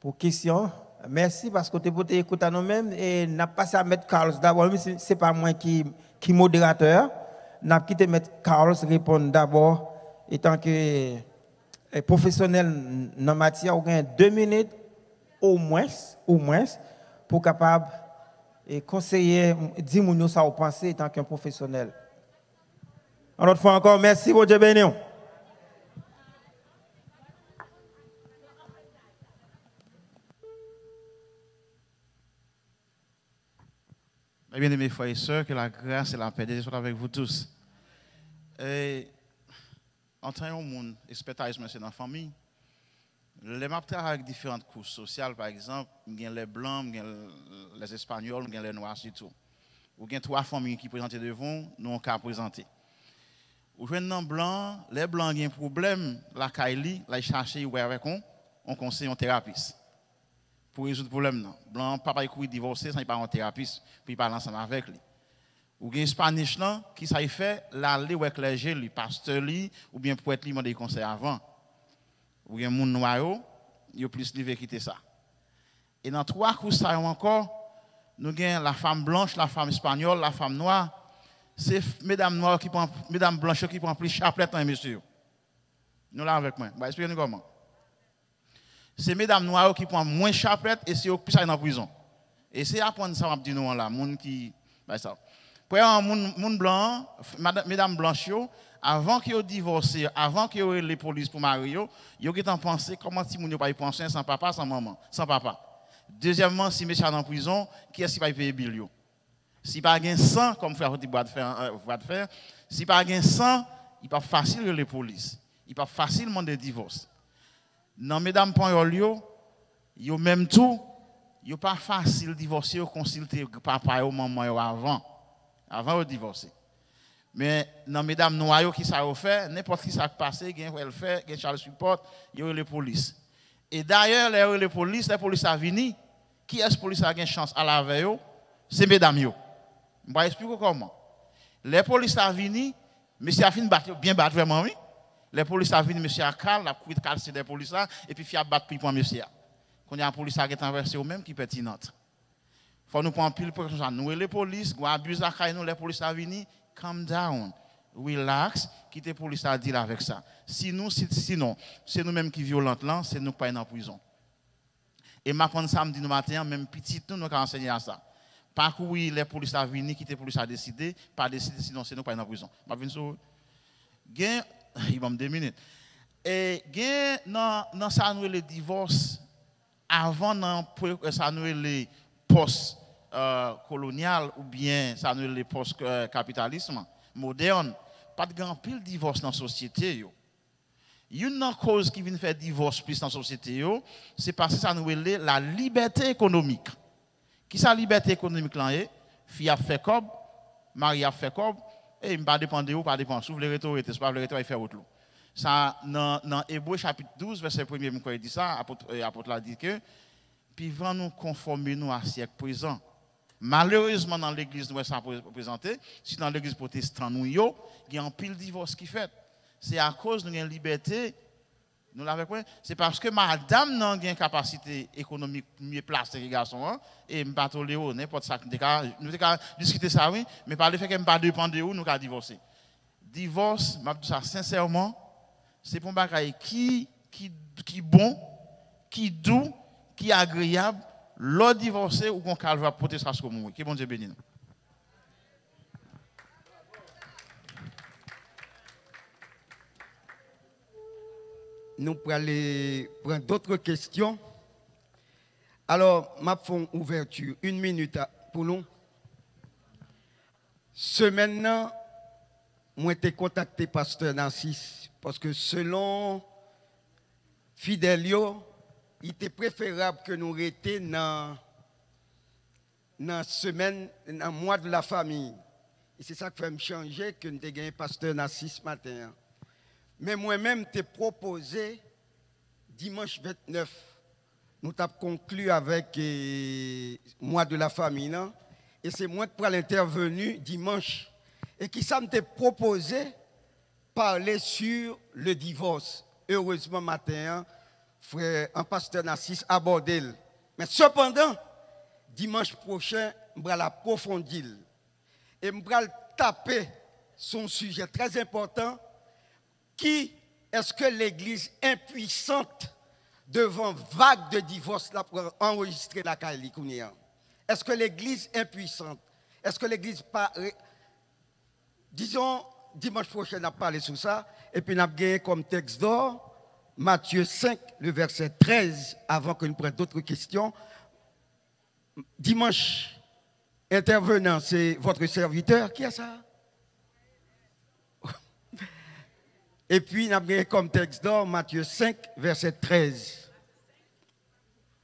pour questions. Merci parce que vous avez écouté à nous-mêmes et nous avons passé à mettre Carlos d'abord, mais ce n'est pas moi qui modérateur. Nous avons quitté mettre Carlos répondre d'abord, étant que professionnel dans la matière, on a 2 minutes. Au moins, pour capable et conseiller, dire nous ça vous pensez en tant qu'un professionnel. En autre fois encore, merci, bon Dieu béni. Bien aimés frères et sœurs, que la grâce et la paix de Dieu soient avec vous tous. Et en tant que monde, expertise dans la famille, les maps avec différentes couches sociales, par exemple, il y a les blancs, les espagnols, il y a les noirs surtout. Il y a 3 familles qui présentent devant, nous on peut présenter. Ou jeune non blanc, les blancs ont un problème, la Kaili, la chercher ou avec on conseille un thérapeute. Pour résoudre le problème non. Blanc papa il divorcer, ça il pas un thérapeute, puis il parle ensemble avec lui. Ou bien Spanish là, qui ça y fait, l'aller avec clergé, le pasteur li, ou bien pour être li des conseils avant. Ou bien moun noir yo plus livé quitter ça. Et dans trois coups ça encore, nous avons la femme blanche, la femme espagnole, la femme noire. C'est mesdames noires qui prennent, mesdames blanches qui prennent plus chapelet dans monsieur. Nous là avec moi. Bah expliquez-nous comment. C'est mesdames noires qui prennent moins chapelet et c'est eux qui sont en prison. Et c'est apprendre ça m'a dit nous là, moun qui bah ça. Pour un moun blanc, mesdames blanches avant qu'ils divorcent, avant qu'ils aient les polices pour marier, ils ont pensé comment si moun yo pas y penser sans papa, sans maman, sans papa. Deuxièmement, si monsieur est en prison, qui est-ce qui va payer bill yo? Si pas gain 100 comme frère Roti bois de faire, si pas gain 100, il pas facile les polices. Il pas facilement de divorce. Non mesdames pon yo même tout, yo pas facile divorcer ou consulter papa ou maman avant de divorcer. Mais non mesdames noyaux qui ça fait, n'importe qui ça passé, gain elle fait, gain Charles support, yo les polices. Et d'ailleurs les polices a vini, qui est-ce police a gain chance à la veille? C'est mesdames yo. Je vais expliquer comment. Les polices a vini, monsieur a fini bien battre vraiment oui. Les polices a vini, monsieur a cal, la couille calcé des polices là et puis fi a battre puis pour monsieur. Quand il y a un police qui est renversé au même qui pertinente. Faut nous prendre pile pour ça. Nous les polices, on abuse à nous les polices a vini, calm down. Relax, quittez police à dire avec ça. Sinon, c'est nous-mêmes qui violentes là, c'est nous pas en prison. Et m'apprendre samedi matin, même petit nous avons enseigné à ça. Pas que oui, les polices à venir, quitter police à décider, pas décider, sinon c'est nous pas en prison. Ma vinn sur gain, il va me 2 minutes. Et gain dans ça nous le divorce avant dans ça nous les post colonial ou bien ça nous les post capitalisme moderne, pas de grand pile divorce dans la société yo. Une cause qui vient faire divorce plus dans la société yo, c'est parce que ça nous la liberté économique. Qui sa liberté économique là est, fille a fait comme, mari a fait comme, et il ne pas dépendre de ou pas dépendre. Sauf le retour, c'est pas le retour, il fait autre. Ça, dans Hébreux chapitre 12, verset 1er, quand il dit ça, l'apôtre l'a dit que, puis va nous conformer nous à siècle présent. Malheureusement, dans l'église, nous ça présenté, si dans l'église protestante, nous, il y a un pile divorce qui fait. C'est à cause de notre liberté. Nous l'avons quoi? C'est parce que madame n'a pas une capacité économique mieux placée que les garçons. Et je ne pas tolérer n'importe ça. Nous avons discuté ça, oui, mais par le fait qu'elle ne pas dépendre de où, nous avons divorcé. Divorce, je dis ça sincèrement, c'est pour un bagage qui bon, qui doux, qui agréable. L'autre divorcé ou qu'on calme va porter ça comme moi. Que bon Dieu bénisse. Nous pour aller prendre d'autres questions. Alors, ma fond ouverture, 1 minute pour nous. Ce maintenant, moi été contacté pasteur Narcisse parce que selon Fidelio, il était préférable que nous restions dans la semaine, dans le mois de la famille. Et c'est ça qui fait me changer que nous avons gagné pasteur Narcisse ce matin. Mais moi-même, t'ai proposé dimanche 29. Nous avons conclu avec le mois de la famille. Non? Et c'est moi qui suis intervenu dimanche. Et qui ça m'a proposé parler sur le divorce. Heureusement, matin, frère, un pasteur Narcisse abordé. Mais cependant, dimanche prochain, je vais l'approfondir. Et je vais taper son sujet très important. Qui est-ce que l'Église impuissante devant vague de divorce là pour enregistrer la Kailikounia? Est-ce que l'Église impuissante? Est-ce que l'Église pas... Disons, dimanche prochain, on a parlé sur ça. Et puis, on a gagné comme texte d'or Matthieu 5, le verset 13, avant que nous prenions d'autres questions. Dimanche, intervenant, c'est votre serviteur. Qui a ça? Et puis, nous avons comme texte d'or Matthieu 5, verset 13.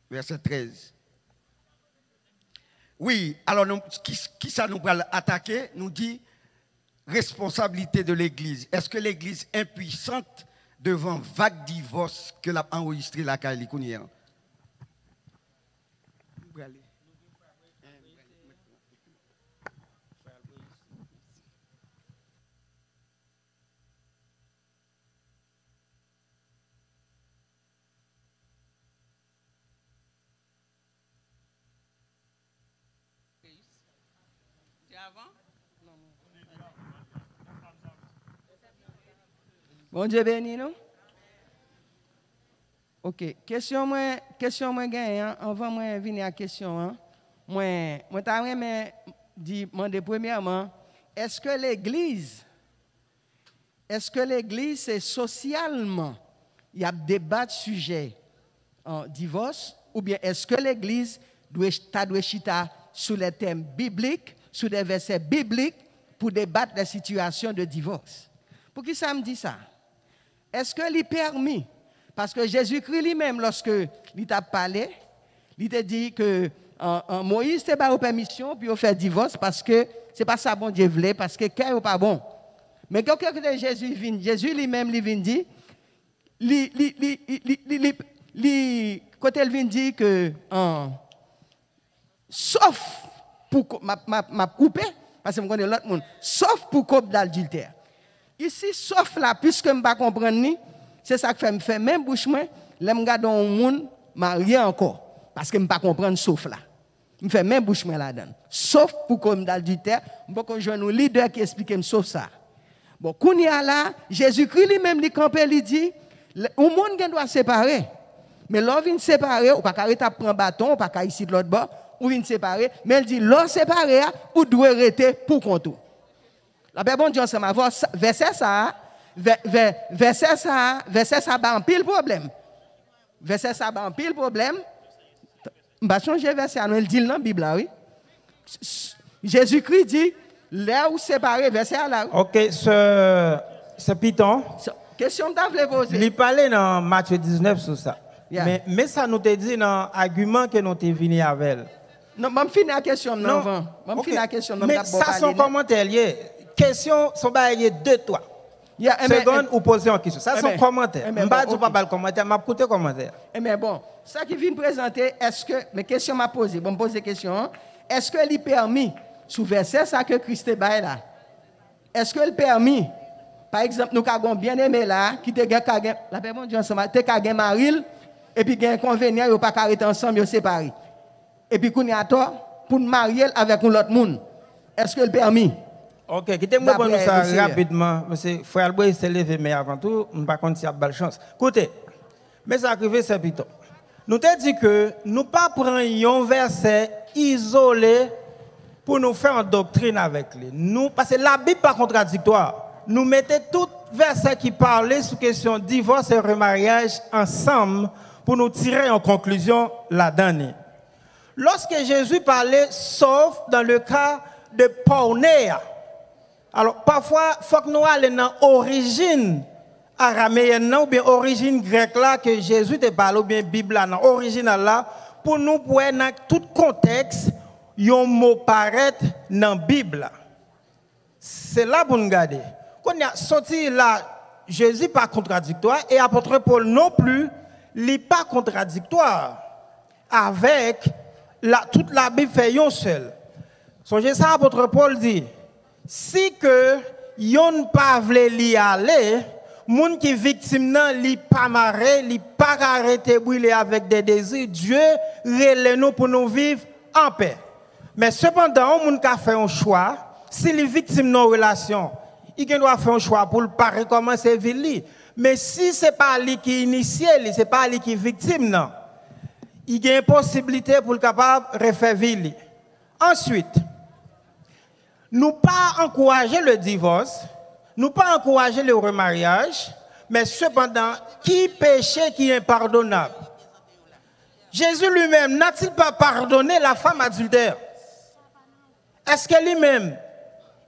Verset 13. Oui, alors, qui ça nous va attaquer? Nous dit responsabilité de l'Église. Est-ce que l'Église impuissante devant vague divorce que l'a enregistré la Kailikounia? Bon Dieu béni nous. OK, question moi gagne avant moi venir à question hein. Moi t'a demander premièrement, est-ce que l'église c'est socialement il y a débat sujet en divorce ou bien est-ce que l'église doit chita sur les thèmes bibliques, sur des versets bibliques pour débattre des situations de divorce? Pour qui ça me dit ça? Est-ce que l'est permis? Parce que Jésus-Christ lui-même, lorsque il t'a parlé, il t'a dit que Moïse t'a pas permission puis il fait divorce parce que c'est pas ça bon Dieu voulait, parce que cœur n'est pas bon. Mais quand Jésus vient, Jésus lui-même lui vient dire, quand il vient dire que sauf pour m'a coupé, parce que je connais l'autre monde, sauf pour couple d'adultère. Ici, sauf là, puisque je ne pas comprendre, c'est ça que me fait même bouche moi, je regarde un monde marié encore, parce que je ne pas comprendre sauf là. Je fais même bouche moi là-dedans. Sauf pour couple d'adultère, je peux joindre un leader qui explique sauf ça. Bon, quand il y a là, Jésus-Christ lui-même, il campé, il dit, le monde doit séparer. Mais l'on vient séparer, ou pas arrêter à prendre bâton, ou pas ici de l'autre bord, ou vient séparer, mais il dit, l'on séparer, ou doit arrêter pour compter. La Bible dit ensemble, verset ça, bah en pile problème. Verset ça, bah en pile problème. Je vais changer verset, il dit dans la Bible, oui. Jésus-Christ dit, là où séparer, verset là. Ok, ce Python. Question que tu voulais poser. Il parlait dans Matthieu 19 sur ça. Yeah. Mais ça nous te dit dans l'argument que nous t'es venu avec. Non, je finis la question. Non, je finis la question. Mais ça, son commentaire, question, son bail de toi. Seconde, ou poser en question. Ça, son commentaire. Je ne vais pas le commentaire, je vais écouter le commentaire. Mais bon, ça qui vient présenter, est-ce que, mes questions m'a posé, bon, me pose des questions. Est-ce que il est permis, sous verset ça que Christ est là, est-ce que il est permis, par exemple, nous avons bien aimé là, qui te gagne, la personne dit ensemble, te gagne maril, et puis il y a un inconvénient, il n'y a pas arrêter ensemble, ils séparés. Et puis, qu'on y a tort, pour nous marier avec l'autre monde, est-ce que il est permis? Ok, quittez-moi pour nous ça rapidement. Monsieur Frère Alboy s'est levé, mais avant tout, je ne sais pas si y a belle chance. Écoutez, mais ça arrive, c'est plutôt. Nous t'ai dit que nous ne prenions pas un verset isolé pour nous faire une doctrine avec lui. Nous, parce que la Bible n'est pas contradictoire. Nous mettons tout verset qui parlait sur question divorce et remariage ensemble pour nous tirer en conclusion là-dedans. Lorsque Jésus parlait, sauf dans le cas de pornéa, alors parfois, il faut que nous allions dans l'origine araméenne ou bien l'origine grecque là que Jésus te parle ou bien Bible là, dans l'origine là, pour nous voir dans tout contexte, un mot paraît dans la Bible. C'est là pour nous garder. Quand on a sorti là, Jésus pas contradictoire et apôtre Paul non plus, il n'est pas contradictoire avec toute la Bible fait un seul. Songez ça, apôtre Paul dit, si que yon pas vle li aller, moun qui victime nan li pas marrer, li pas arrêter brûler avec des désirs, Dieu relève nous pour nous vivre en paix. Mais cependant, moun qui a fait un choix, si les victimes non relation, il doit faire un choix pour pas recommencer vivre. Mais si c'est pas lui qui initie, c'est pas lui qui victime non. Il y a une possibilité pour le capable de refaire vivre. Ensuite, nous pas encourager le divorce, nous pas encourager le remariage, mais cependant, qui péché qui est impardonnable? Jésus lui-même n'a-t-il pas pardonné la femme adultère? Est-ce que lui-même,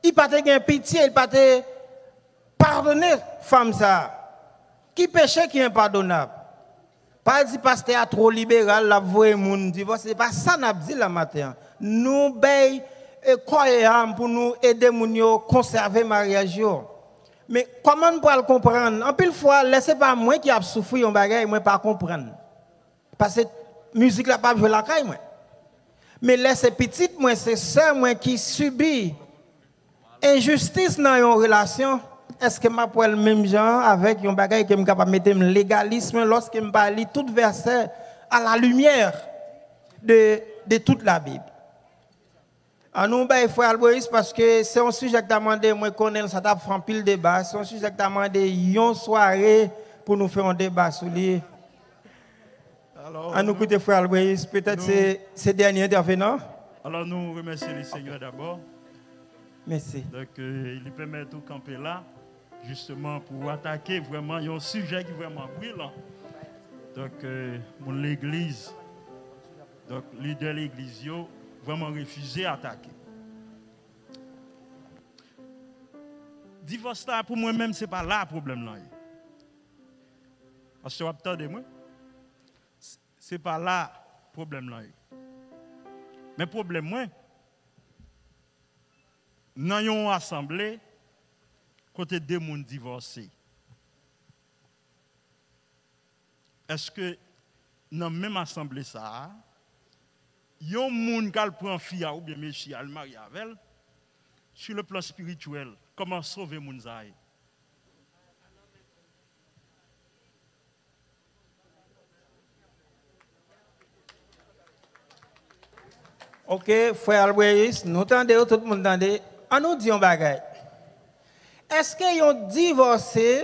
il n'a pas eu pitié, il n'a pas pardonné la femme ça? Qui péché qui est impardonnable? Pas dit pasteur trop libéral, la voix mon divorce, c'est pas ça n'a dit la matin. Nous veillons pour nous aider à conserver le mariage. Mais comment nous pouvons le comprendre? En pile fois, laissez pas moi qui a souffert un bagage, moi pas comprendre. Parce que la musique n'a pas joué la caille moi. Mais laissez petite moi, c'est ça moi qui subit injustice dans une relation. Est-ce que je peux le même genre avec un bagage qui est capable de mettre le légalisme lorsque je parle tout verset à la lumière de toute la Bible? À nous, il faut Alboïs parce que c'est un sujet que tu as demandé, moi, connais, ça t'a fait un pile débat. C'est un sujet que tu as demandé une soirée pour nous faire un débat sur lui. Alors, À nous écouter, frère Alboïs, peut-être c'est dernier intervenant. Alors, nous remercions le Seigneur d'abord. Merci. Donc, il permet de camper là, justement pour attaquer vraiment un sujet qui est vraiment brillant. Donc, l'église, donc, leader de l'église, vraiment refusé d'attaquer. Divorce là, pour moi-même, ce n'est pas là le problème. Là. Parce que vous attendez moi, ce n'est pas là le problème. Là. Mais le problème, moi, nous avons assemblée côté deux personnes divorcées. Est-ce que dans la même assemblée, ça, il y a un gens qui prend fille ou bien monsieur qui marie avec elle, sur le plan spirituel, comment sauver les gens? Ok, frère Alboïs, nous entendons, tout le monde entend. On nous dit un bagage. Est-ce que yon divorcé,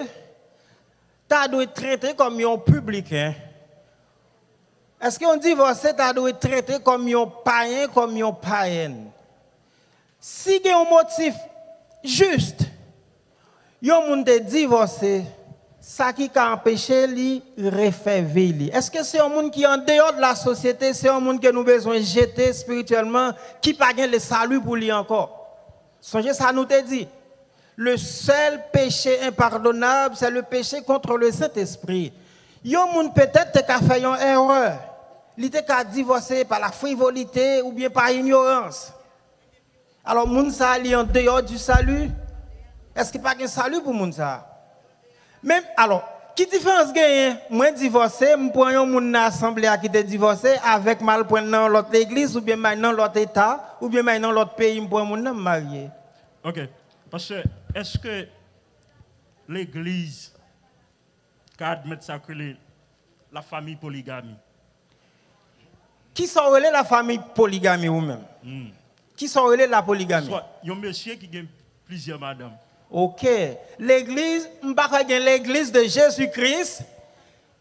tu dois traiter comme un publicain? Est-ce qu'un divorcé, tu dois traiter comme un païen, comme un païenne? Si il y a un motif juste, yon moun te divorcé, ça qui a empêché lui refaire vie. Est-ce que c'est un monde qui est en dehors de la société, c'est un monde que nous besoin de jeter spirituellement, qui n'a pas le salut pour lui encore? Songez ça nous te dit. Le seul péché impardonnable, c'est le péché contre le Saint-Esprit. Yon moun peut-être qui a fait une erreur. Il était divorcé par la frivolité ou bien par ignorance. Alors moun sa li en dehors du salut. Est-ce qu'il n'y a pas de salut pour moun sa? Même alors, qui différence gagne? Moi divorcé, je prends un moun dans l'assemblée qui est divorcé avec mal point dans l'autre église ou bien dans l'autre état ou bien dans l'autre pays, je prends un moun marié. OK. Parce que, est-ce que l'Église admet ça que la famille polygamie? Qui sont la famille polygamie ou même? Qui sont la polygamie? Soit, il y a un monsieur qui a plusieurs madames. Ok. L'église, l'église de Jésus-Christ,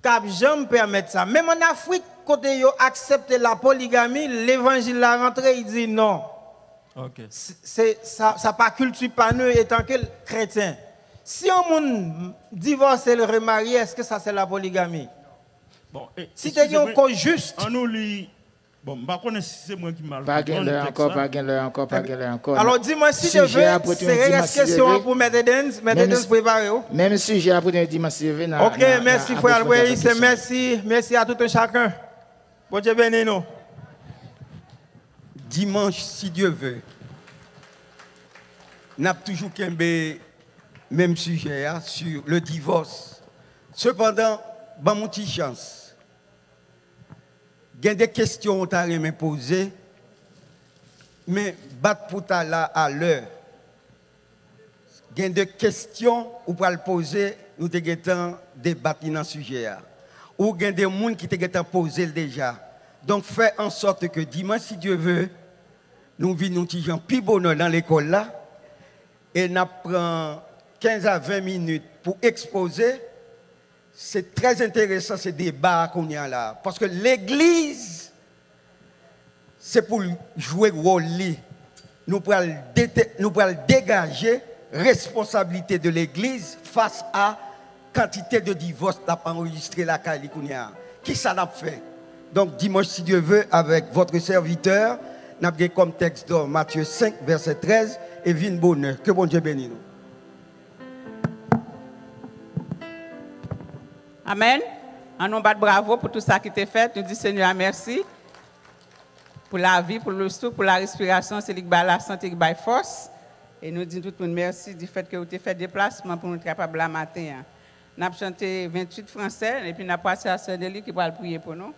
cap jamais permettre ça. Même en Afrique, côté yo accepte la polygamie, l'évangile la rentrée, il dit non. Okay. Ça pas culture pas nous étant que chrétien. Si on moun divorce et le remarié, est-ce que ça c'est la polygamie? Bon, si tu as un cause juste. On nous lit. Bon, je ne sais pas si c'est moi qui m'a pas encore. Alors dis-moi si je veux, c'est une question pour Mededens préparer. Même sujet pour dimanche. Ok, merci frère Alboïs, merci à tout un chacun. Bon Dieu béni nous. Dimanche, si Dieu veut, n'a toujours qu'un même sujet sur le divorce. Cependant, dans mon petit chance, il y a des questions que tu as posées, mais battre pour ta là à l'heure. Il y a des questions que tu as poser, nous avons débattu dans ce sujet. Ou il y a des gens qui t'ont posé déjà. Donc, fais en sorte que dimanche, si Dieu veut, nous vivons petit gens plus bonheur dans l'école là, et nous prenons 15 à 20 minutes pour exposer. C'est très intéressant ce débat qu'on a là. Parce que l'église, c'est pour jouer le rôle. Nous pouvons dégager la responsabilité de l'église face à la quantité de divorces qu'on a enregistré la Kali. Qui ça l'a fait? Donc dimanche, si Dieu veut, avec votre serviteur, nous avons comme texte dans Matthieu 5, verset 13, et vin bonheur. Que bon Dieu bénisse nous. Amen. On nous bat bravo pour tout ça qui t'est fait. Nous disons Seigneur merci pour la vie, pour le souffle, pour la respiration, c'est la santé, la force. Et nous disons tout le monde merci du fait que vous avez fait déplacement pour nous être capables la matin. Nous avons chanté 28 français et puis nous avons passé à Sœur Delis qui va prier pour nous.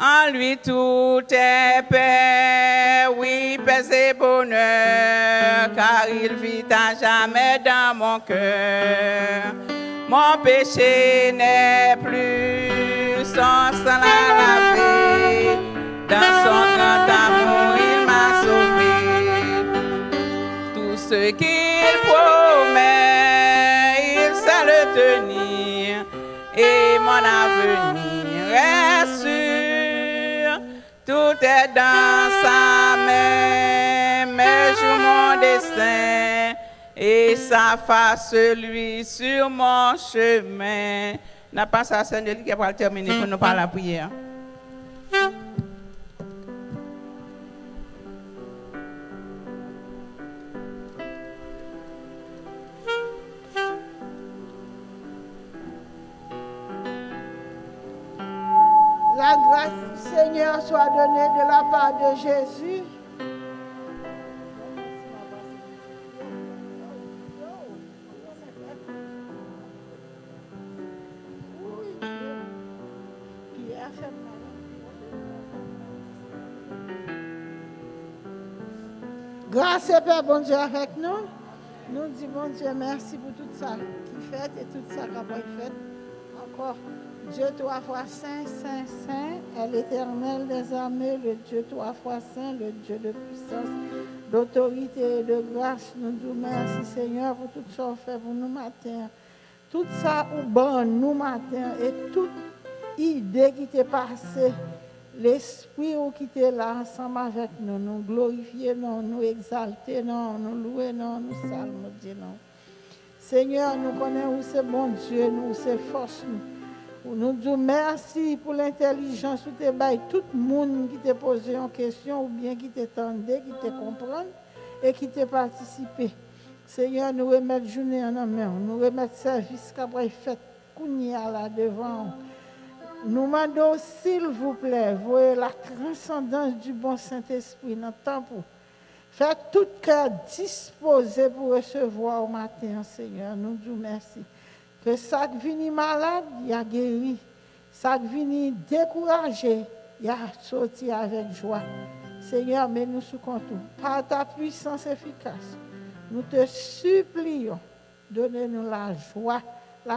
En lui tout est paix, oui, paix et bonheur, car il vit à jamais dans mon cœur. Mon péché n'est plus sans la laver, dans son grand amour il m'a sauvé. Ce qu'il promet, il sait le tenir, et mon avenir est sûr. Tout est dans sa main, mes jours, mon destin, et sa face, lui, sur mon chemin. N'a pas ça, c'est lui qui va terminer pour nous par la prière. La grâce du Seigneur soit donnée de la part de Jésus. Grâce et paix, bon Dieu, avec nous. Nous disons, bon Dieu, merci pour tout ça qui fait et tout ça qui a fait. Encore. Dieu trois fois saint, saint, saint, est l'Éternel des armées, le Dieu trois fois saint, le Dieu de puissance, d'autorité et de grâce. Nous disons merci Seigneur pour tout ça fait pour nous matin. Tout ça ou bon nous matin et toute idée qui t'est passée, l'esprit qui était là ensemble avec nous, nous glorifier, nous exalter, nous louer, nous salmodier. Seigneur, nous connaissons où c'est bon Dieu, nous c'est force nous. Nous disons merci pour l'intelligence où tu bail tout le monde qui t'a posé une question ou bien qui t'attendait, qui te comprend et qui t'a participé. Seigneur, nous remettons journée en main, nous remettons service qu'après fait Kounia là devant. Nous demandons s'il vous plaît, voyez la transcendance du bon Saint-Esprit dans le temps pour faire tout cœur disposé pour recevoir au matin, Seigneur. Nous disons merci. Que ça qui vient malade, il a guéri. Ça qui vient découragé, il a sorti avec joie. Seigneur, mets-nous sous contrôle. Par ta puissance efficace, nous te supplions, donnez-nous la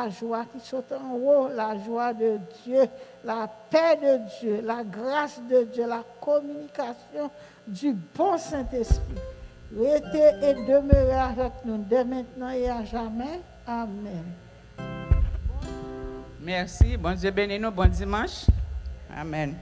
joie qui saute en haut, la joie de Dieu, la paix de Dieu, la grâce de Dieu, la communication du bon Saint-Esprit. Restez et demeurez avec nous dès maintenant et à jamais. Amen. Merci. Bon Dieu bénis nous. Bon dimanche. Amen.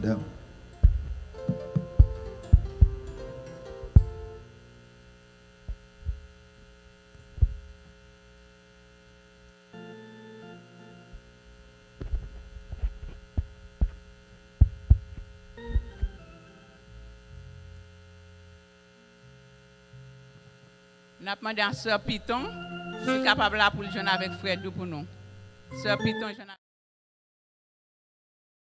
Down. Nous avons demandé à Sœur Piton, si capable là pour le jeune avec Fred pour nous. Sœur Piton,